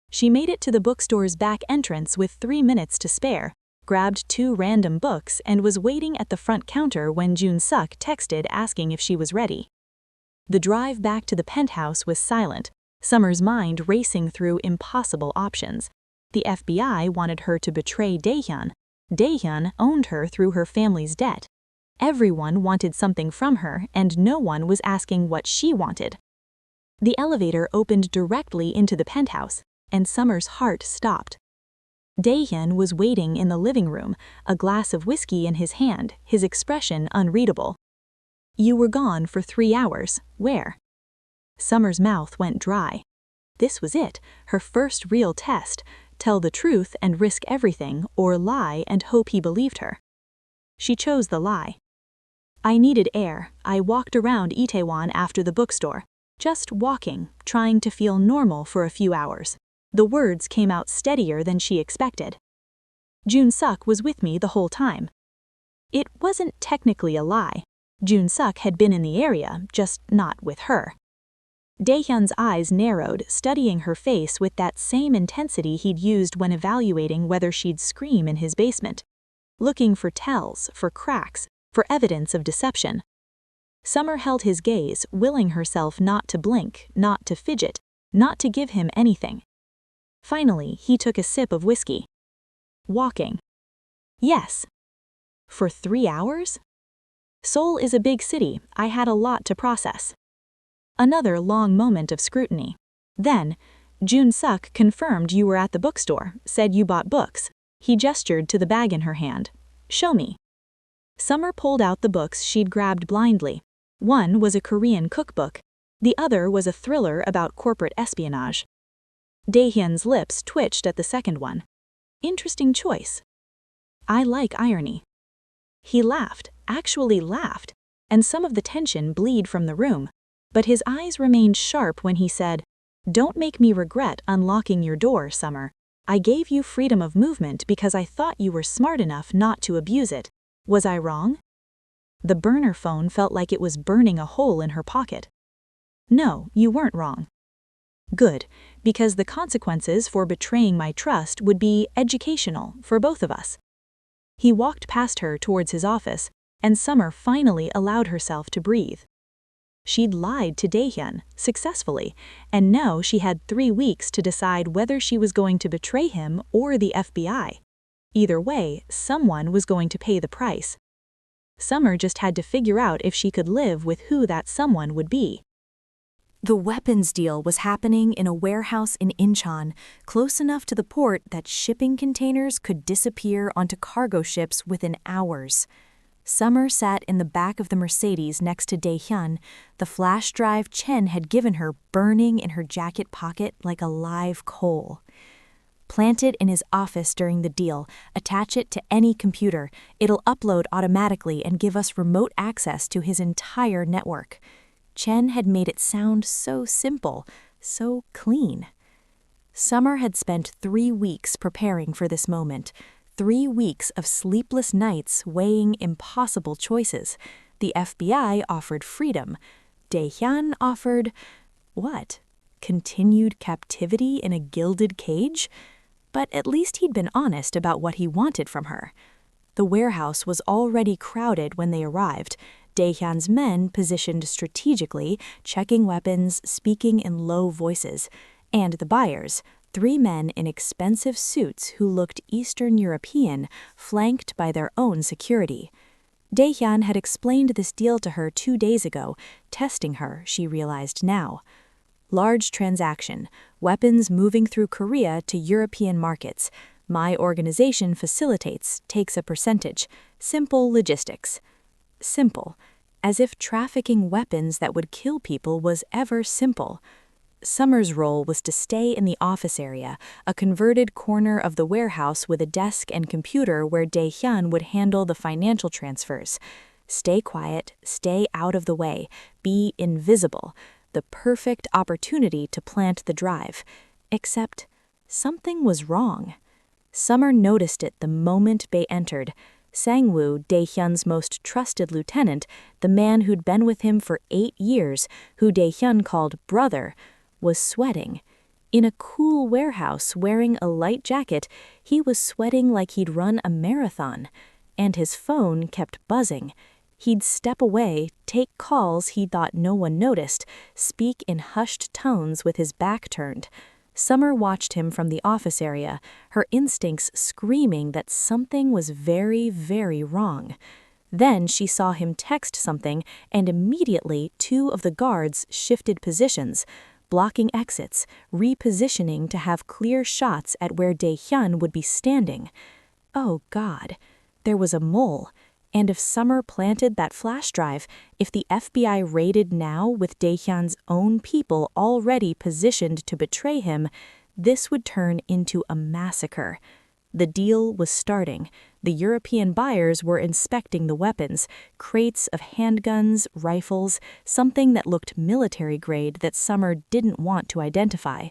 She made it to the bookstore's back entrance with 3 minutes to spare, grabbed 2 random books, and was waiting at the front counter when June Suk texted asking if she was ready. The drive back to the penthouse was silent, Summer's mind racing through impossible options. The FBI wanted her to betray Daehyun. Daehyun owned her through her family's debt. Everyone wanted something from her, and no one was asking what she wanted. The elevator opened directly into the penthouse, and Summer's heart stopped. Daehyun was waiting in the living room, a glass of whiskey in his hand, his expression unreadable. You were gone for 3 hours. Where? Summer's mouth went dry. This was it, her first real test. Tell the truth and risk everything, or lie and hope he believed her. She chose the lie. I needed air. I walked around Itaewon after the bookstore. Just walking, trying to feel normal for a few hours. The words came out steadier than she expected. June Suk was with me the whole time. It wasn't technically a lie. June Suk had been in the area, just not with her. Daehyun's eyes narrowed, studying her face with that same intensity he'd used when evaluating whether she'd scream in his basement. Looking for tells, for cracks, for evidence of deception. Summer held his gaze, willing herself not to blink, not to fidget, not to give him anything. Finally, he took a sip of whiskey. Walking. Yes. For 3 hours? Seoul is a big city. I had a lot to process. Another long moment of scrutiny. Then, Jun Suk confirmed you were at the bookstore, said you bought books. He gestured to the bag in her hand. Show me. Summer pulled out the books she'd grabbed blindly. One was a Korean cookbook. The other was a thriller about corporate espionage. Daehyun's lips twitched at the second one. Interesting choice. I like irony. He laughed, actually laughed, and some of the tension bleed from the room, but his eyes remained sharp when he said, "Don't make me regret unlocking your door, Summer. I gave you freedom of movement because I thought you were smart enough not to abuse it. Was I wrong?" The burner phone felt like it was burning a hole in her pocket. No, you weren't wrong. Good, because the consequences for betraying my trust would be educational for both of us. He walked past her towards his office, and Summer finally allowed herself to breathe. She'd lied to Daehyun, successfully, and now she had 3 weeks to decide whether she was going to betray him or the FBI. Either way, someone was going to pay the price. Summer just had to figure out if she could live with who that someone would be. The weapons deal was happening in a warehouse in Incheon, close enough to the port that shipping containers could disappear onto cargo ships within hours. Summer sat in the back of the Mercedes next to Daehyun, the flash drive Chen had given her burning in her jacket pocket like a live coal. Plant it in his office during the deal, attach it to any computer. It'll upload automatically and give us remote access to his entire network. Chen had made it sound so simple, so clean. Summer had spent 3 weeks preparing for this moment, 3 weeks of sleepless nights weighing impossible choices. The FBI offered freedom. Daehyun offered, what? Continued captivity in a gilded cage? But at least he'd been honest about what he wanted from her. The warehouse was already crowded when they arrived. Daehyun's men positioned strategically, checking weapons, speaking in low voices, and the buyers, 3 men in expensive suits who looked Eastern European, flanked by their own security. Daehyun had explained this deal to her 2 days ago, testing her, she realized now. Large transaction, weapons moving through Korea to European markets. My organization facilitates, takes a percentage. Simple logistics. Simple, as if trafficking weapons that would kill people was ever simple. Summer's role was to stay in the office area, a converted corner of the warehouse with a desk and computer where Daehyun would handle the financial transfers. Stay quiet, stay out of the way, be invisible. The perfect opportunity to plant the drive. Except, something was wrong. Summer noticed it the moment Bae entered. Sang-woo, Daehyun's most trusted lieutenant, the man who'd been with him for 8 years, who Daehyun called brother, was sweating. In a cool warehouse wearing a light jacket, he was sweating like he'd run a marathon. And his phone kept buzzing. He'd step away, take calls he thought no one noticed, speak in hushed tones with his back turned. Summer watched him from the office area, her instincts screaming that something was very, very wrong. Then she saw him text something, and immediately 2 of the guards shifted positions, blocking exits, repositioning to have clear shots at where Daehyun would be standing. Oh God, there was a mole. And if Summer planted that flash drive, if the FBI raided now with Daehyun's own people already positioned to betray him, this would turn into a massacre. The deal was starting. The European buyers were inspecting the weapons, crates of handguns, rifles, something that looked military grade that Summer didn't want to identify.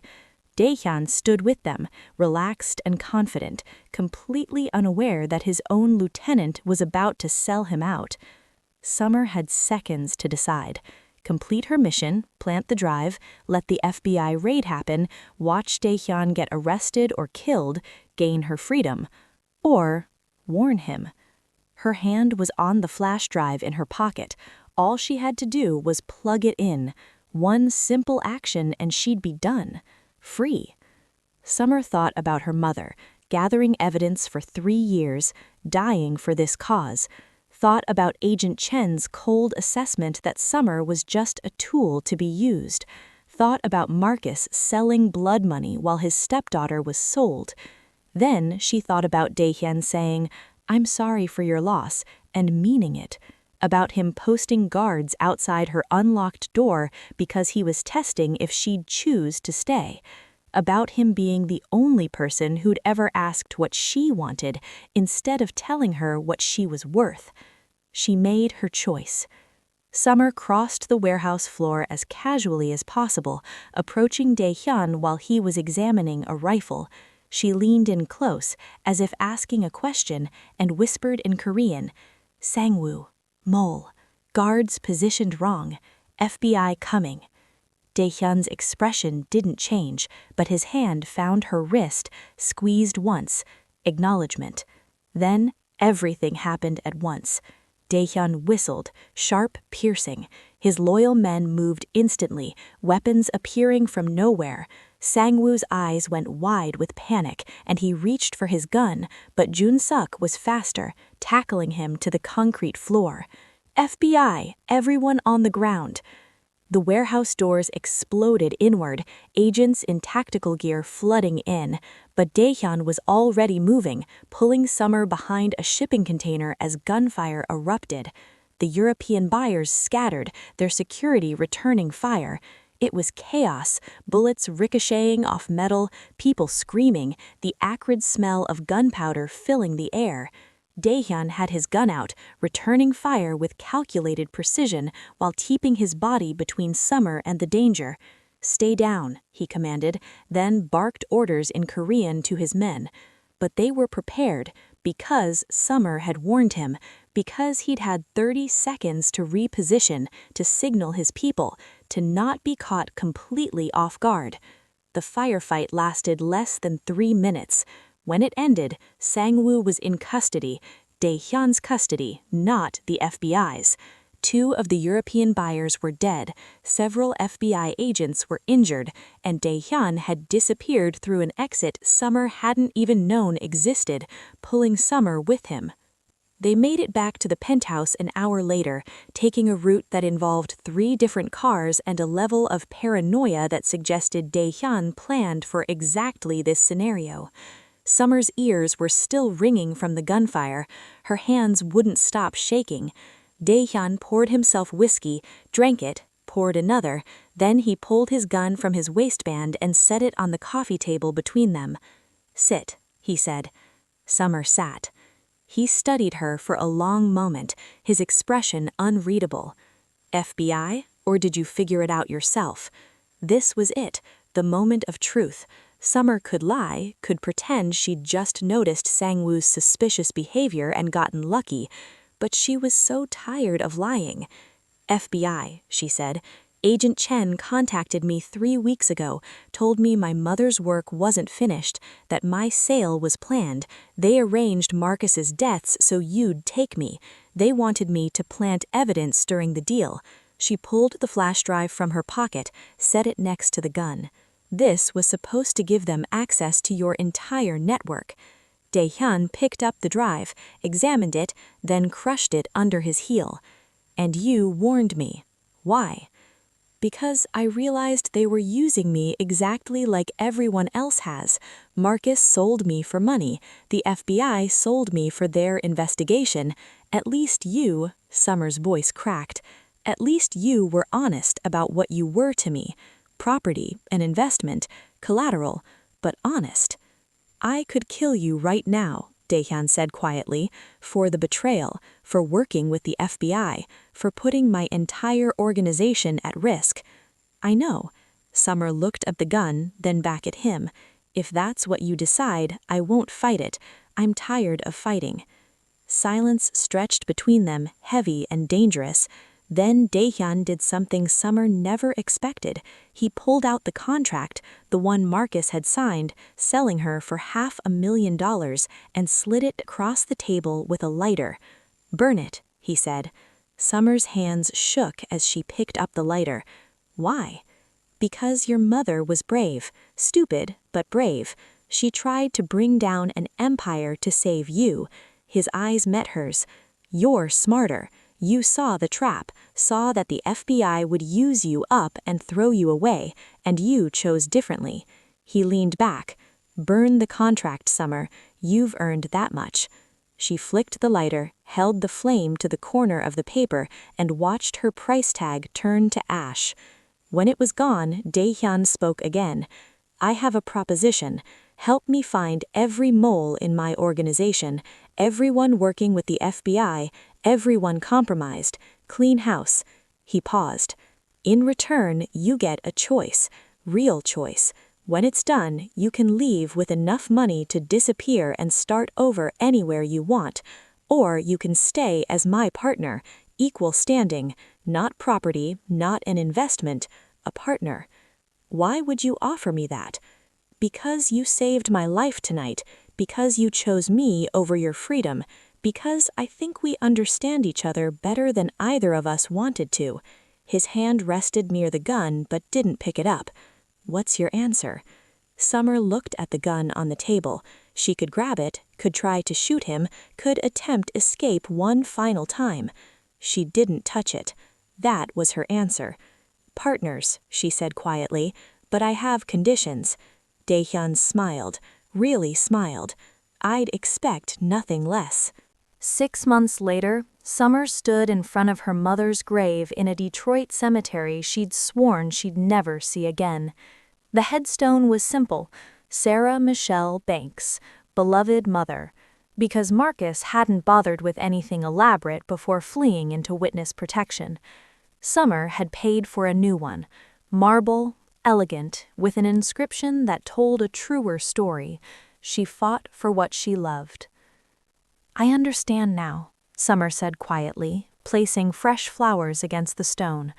Daehyun stood with them, relaxed and confident, completely unaware that his own lieutenant was about to sell him out. Summer had seconds to decide. Complete her mission, plant the drive, let the FBI raid happen, watch Daehyun get arrested or killed, gain her freedom, or warn him. Her hand was on the flash drive in her pocket. All she had to do was plug it in. One simple action and she'd be done. Free. Summer thought about her mother, gathering evidence for 3 years, dying for this cause. Thought about Agent Chen's cold assessment that Summer was just a tool to be used. thought about Marcus selling blood money while his stepdaughter was sold. Then she thought about Daehyun saying, "I'm sorry for your loss," and meaning it. About him posting guards outside her unlocked door because he was testing if she'd choose to stay. About him being the only person who'd ever asked what she wanted instead of telling her what she was worth. She made her choice. Summer crossed the warehouse floor as casually as possible, approaching Daehyun while he was examining a rifle. She leaned in close, as if asking a question, and whispered in Korean, "Sangwoo, mole, guards positioned wrong, FBI coming." Daehyun's expression didn't change, but his hand found her wrist, squeezed once. Acknowledgement. Then everything happened at once. Daehyun whistled, sharp, piercing. His loyal men moved instantly, weapons appearing from nowhere. Sangwoo's eyes went wide with panic, and he reached for his gun, but Jun-suk was faster, tackling him to the concrete floor. "FBI, everyone on the ground." The warehouse doors exploded inward, agents in tactical gear flooding in, but Daehyun was already moving, pulling Summer behind a shipping container as gunfire erupted. The European buyers scattered, their security returning fire. It was chaos, bullets ricocheting off metal, people screaming, the acrid smell of gunpowder filling the air. Daehyun had his gun out, returning fire with calculated precision while keeping his body between Summer and the danger. "Stay down," he commanded, then barked orders in Korean to his men. But they were prepared, because Summer had warned him, because he'd had 30 seconds to reposition, to signal his people, to not be caught completely off guard. The firefight lasted less than 3 minutes. When it ended, Sangwoo was in custody, Daehyun's custody, not the FBI's. 2 of the European buyers were dead, several FBI agents were injured, and Daehyun had disappeared through an exit Summer hadn't even known existed, pulling Summer with him. They made it back to the penthouse an hour later, taking a route that involved 3 different cars and a level of paranoia that suggested Daehyun planned for exactly this scenario. Summer's ears were still ringing from the gunfire. Her hands wouldn't stop shaking. Daehyun poured himself whiskey, drank it, poured another, then he pulled his gun from his waistband and set it on the coffee table between them. "Sit," he said. Summer sat. He studied her for a long moment, his expression unreadable. "FBI, or did you figure it out yourself?" This was it, the moment of truth. Summer could lie, could pretend she'd just noticed Sangwoo's suspicious behavior and gotten lucky, but she was so tired of lying. "FBI," she said. "Agent Chen contacted me 3 weeks ago, told me my mother's work wasn't finished, that my sale was planned. They arranged Marcus's deaths so you'd take me. They wanted me to plant evidence during the deal." She pulled the flash drive from her pocket, set it next to the gun. "This was supposed to give them access to your entire network." Daehyun picked up the drive, examined it, then crushed it under his heel. "And you warned me. Why?" "Because I realized they were using me exactly like everyone else has. Marcus sold me for money. The FBI sold me for their investigation. At least you," Summer's voice cracked, "at least you were honest about what you were to me. Property, an investment, collateral, but honest." "I could kill you right now," Daehyun said quietly, "for the betrayal, for working with the FBI, for putting my entire organization at risk." "I know." Summer looked at the gun, then back at him. "If that's what you decide, I won't fight it. I'm tired of fighting." Silence stretched between them, heavy and dangerous. Then Daehyun did something Summer never expected. He pulled out the contract, the one Marcus had signed, selling her for $500,000, and slid it across the table with a lighter. "Burn it," he said. Summer's hands shook as she picked up the lighter. "Why?" "Because your mother was brave. Stupid, but brave. She tried to bring down an empire to save you." His eyes met hers. "You're smarter. You saw the trap, saw that the FBI would use you up and throw you away, and you chose differently. He leaned back. Burn the contract, Summer. You've earned that much. She flicked the lighter, held the flame to the corner of the paper, and watched her price tag turn to ash. When it was gone, Dae-hyun spoke again. I have a proposition. Help me find every mole in my organization, everyone working with the FBI, everyone compromised. Clean house. He paused. In return, you get a choice. Real choice. When it's done, you can leave with enough money to disappear and start over anywhere you want, or you can stay as my partner, equal standing, not property, not an investment, a partner. Why would you offer me that? Because you saved my life tonight, because you chose me over your freedom, because I think we understand each other better than either of us wanted to. His hand rested near the gun but didn't pick it up. What's your answer? Summer looked at the gun on the table. She could grab it, could try to shoot him, could attempt escape one final time. She didn't touch it. That was her answer. Partners, she said quietly, but I have conditions. Dae-hyun smiled, really smiled. I'd expect nothing less. 6 months later, Summer stood in front of her mother's grave in a Detroit cemetery she'd sworn she'd never see again. The headstone was simple: Sarah Michelle Banks, beloved mother, because Marcus hadn't bothered with anything elaborate before fleeing into witness protection. Summer had paid for a new one, marble, elegant, with an inscription that told a truer story. She fought for what she loved. I understand now, Summer said quietly, placing fresh flowers against the stone.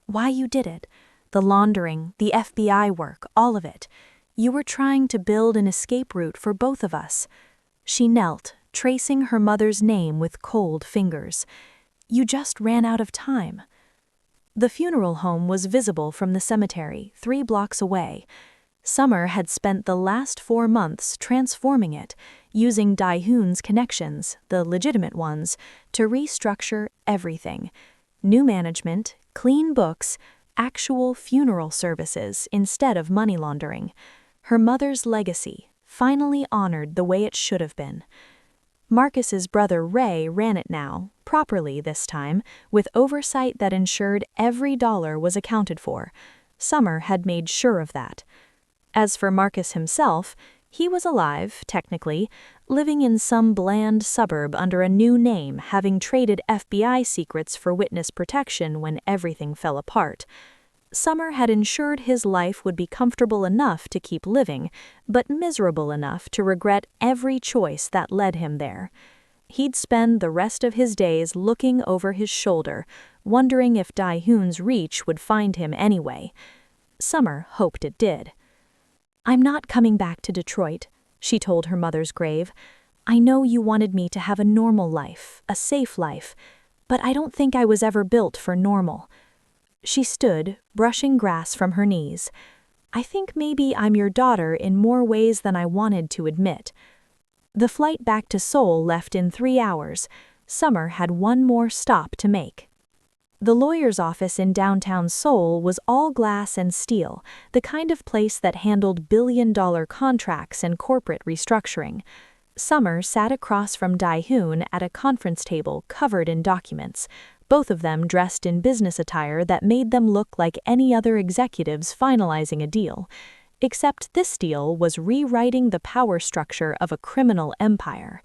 Why you did it. The laundering, the FBI work, all of it. You were trying to build an escape route for both of us. She knelt, tracing her mother's name with cold fingers. You just ran out of time. The funeral home was visible from the cemetery, 3 blocks away. Summer had spent the last 4 months transforming it, using Dae-hyun's connections, the legitimate ones, to restructure everything. New management, clean books, actual funeral services instead of money laundering. Her mother's legacy, finally honored the way it should have been. Marcus's brother Ray ran it now, properly this time, with oversight that ensured every dollar was accounted for. Summer had made sure of that. As for Marcus himself, he was alive, technically, living in some bland suburb under a new name, having traded FBI secrets for witness protection when everything fell apart. Summer had ensured his life would be comfortable enough to keep living, but miserable enough to regret every choice that led him there. He'd spend the rest of his days looking over his shoulder, wondering if Dae-hyun's reach would find him anyway. Summer hoped it did. I'm not coming back to Detroit, she told her mother's grave. I know you wanted me to have a normal life, a safe life, but I don't think I was ever built for normal. She stood, brushing grass from her knees. I think maybe I'm your daughter in more ways than I wanted to admit. The flight back to Seoul left in 3 hours. Summer had one more stop to make. The lawyer's office in downtown Seoul was all glass and steel, the kind of place that handled billion-dollar contracts and corporate restructuring. Summer sat across from Dae-hyun at a conference table covered in documents, both of them dressed in business attire that made them look like any other executives finalizing a deal. Except this deal was rewriting the power structure of a criminal empire.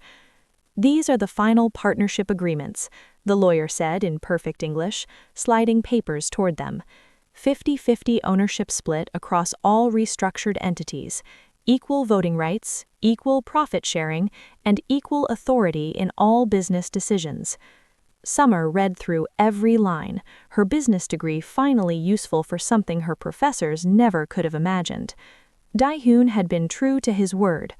These are the final partnership agreements, the lawyer said in perfect English, sliding papers toward them. 50-50 ownership split across all restructured entities, equal voting rights, equal profit sharing, and equal authority in all business decisions. Summer read through every line, her business degree finally useful for something her professors never could have imagined. Dae-hyun had been true to his word.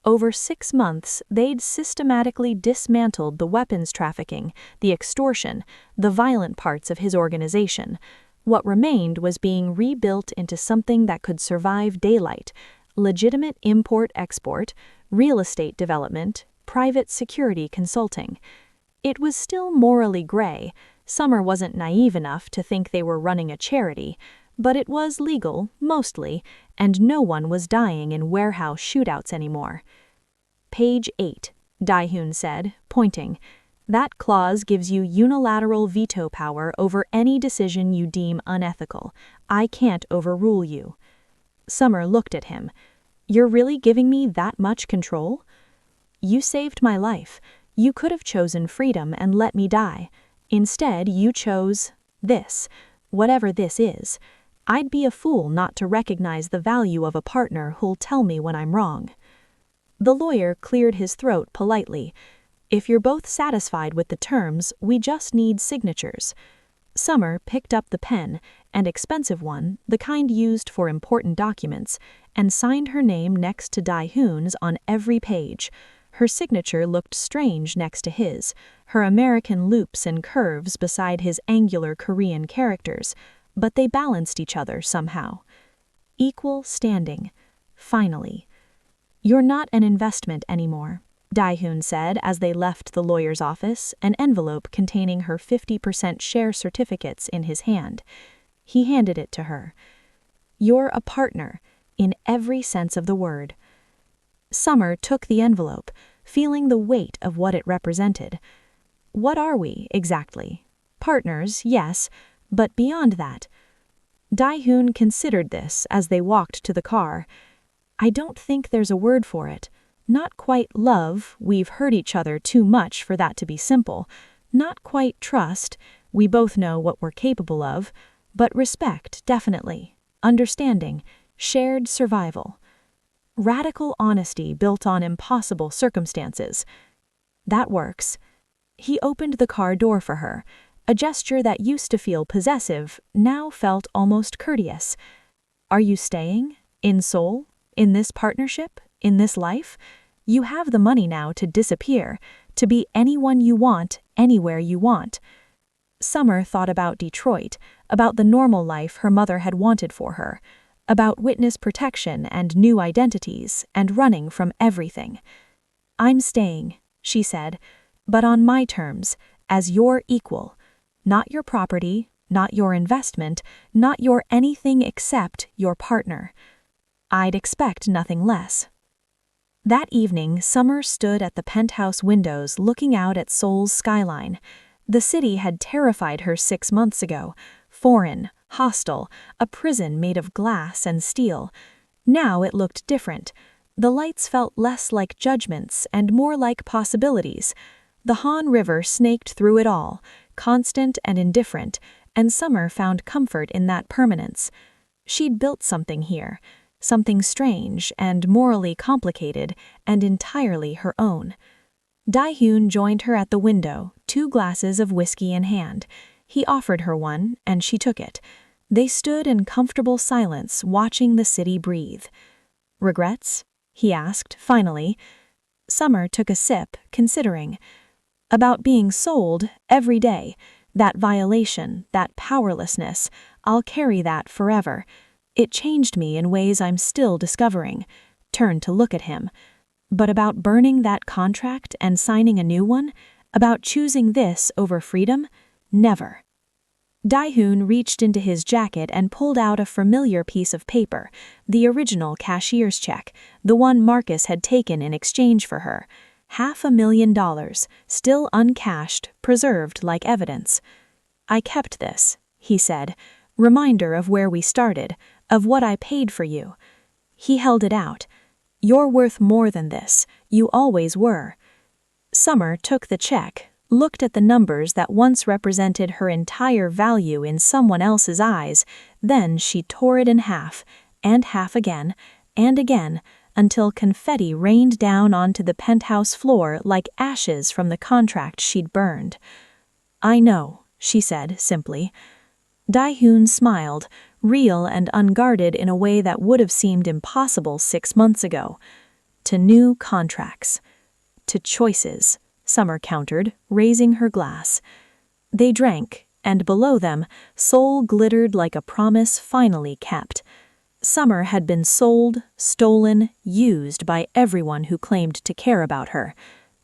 Over 6 months, they'd systematically dismantled the weapons trafficking, the extortion, the violent parts of his organization. What remained was being rebuilt into something that could survive daylight: legitimate import-export, real estate development, private security consulting. It was still morally gray. Summer wasn't naive enough to think they were running a charity, but it was legal, mostly, and no one was dying in warehouse shootouts anymore. Page 8, Daehoon said, pointing. That clause gives you unilateral veto power over any decision you deem unethical. I can't overrule you. Summer looked at him. You're really giving me that much control? You saved my life. You could have chosen freedom and let me die. Instead, you chose this, whatever this is. I'd be a fool not to recognize the value of a partner who'll tell me when I'm wrong. The lawyer cleared his throat politely. If you're both satisfied with the terms, we just need signatures. Summer picked up the pen, an expensive one, the kind used for important documents, and signed her name next to Daehoon's on every page. Her signature looked strange next to his, her American loops and curves beside his angular Korean characters, but they balanced each other somehow. Equal standing. Finally. You're not an investment anymore, Daehoon said as they left the lawyer's office, an envelope containing her 50% share certificates in his hand. He handed it to her. You're a partner, in every sense of the word. Summer took the envelope, feeling the weight of what it represented. What are we, exactly? Partners, yes, but beyond that. Daehoon considered this as they walked to the car. I don't think there's a word for it. Not quite love, we've hurt each other too much for that to be simple. Not quite trust, we both know what we're capable of. But respect, definitely. Understanding, shared survival. Radical honesty built on impossible circumstances. That works. He opened the car door for her. A gesture that used to feel possessive now felt almost courteous. Are you staying? In Seoul? In this partnership? In this life? You have the money now to disappear, to be anyone you want, anywhere you want. Summer thought about Detroit, about the normal life her mother had wanted for her, about witness protection and new identities and running from everything. I'm staying, she said, but on my terms, as your equal. Not your property, not your investment, not your anything except your partner. I'd expect nothing less. That evening, Summer stood at the penthouse windows looking out at Seoul's skyline. The city had terrified her 6 months ago. Foreign, hostile, a prison made of glass and steel. Now it looked different. The lights felt less like judgments and more like possibilities. The Han River snaked through it all, constant and indifferent, and Summer found comfort in that permanence. She'd built something here, something strange and morally complicated and entirely her own. Daehoon joined her at the window, 2 glasses of whiskey in hand. He offered her one, and she took it. They stood in comfortable silence, watching the city breathe. Regrets? He asked, finally. Summer took a sip, considering. About being sold, every day. That violation, that powerlessness, I'll carry that forever. It changed me in ways I'm still discovering. Turned to look at him. But about burning that contract and signing a new one? About choosing this over freedom? Never. Daehoon reached into his jacket and pulled out a familiar piece of paper, the original cashier's check, the one Marcus had taken in exchange for her. $500,000, still uncashed, preserved like evidence. I kept this, he said, reminder of where we started, of what I paid for you. He held it out. You're worth more than this. You always were. Summer took the check, looked at the numbers that once represented her entire value in someone else's eyes, then she tore it in half, and half again, and again, until confetti rained down onto the penthouse floor like ashes from the contract she'd burned. I know, she said simply. Daehoon smiled, real and unguarded in a way that would have seemed impossible 6 months ago. To new contracts. To choices, Summer countered, raising her glass. They drank, and below them, Seoul glittered like a promise finally kept. Summer had been sold, stolen, used by everyone who claimed to care about her.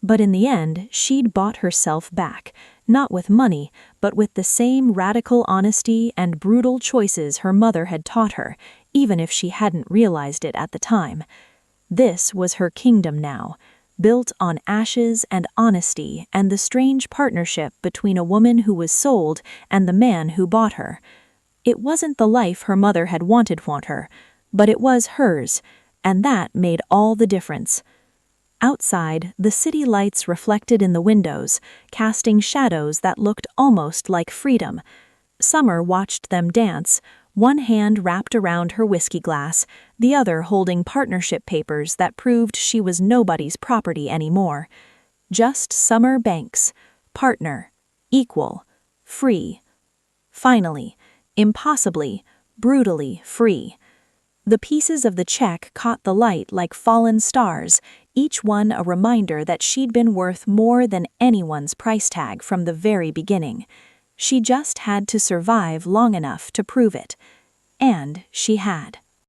But in the end, she'd bought herself back, not with money, but with the same radical honesty and brutal choices her mother had taught her, even if she hadn't realized it at the time. This was her kingdom now, built on ashes and honesty and the strange partnership between a woman who was sold and the man who bought her. It wasn't the life her mother had wanted for her, but it was hers, and that made all the difference. Outside, the city lights reflected in the windows, casting shadows that looked almost like freedom. Summer watched them dance, one hand wrapped around her whiskey glass, the other holding partnership papers that proved she was nobody's property anymore. Just Summer Banks, partner, equal, free. Finally, impossibly, brutally free. The pieces of the check caught the light like fallen stars, each one a reminder that she'd been worth more than anyone's price tag from the very beginning. She just had to survive long enough to prove it. And she had.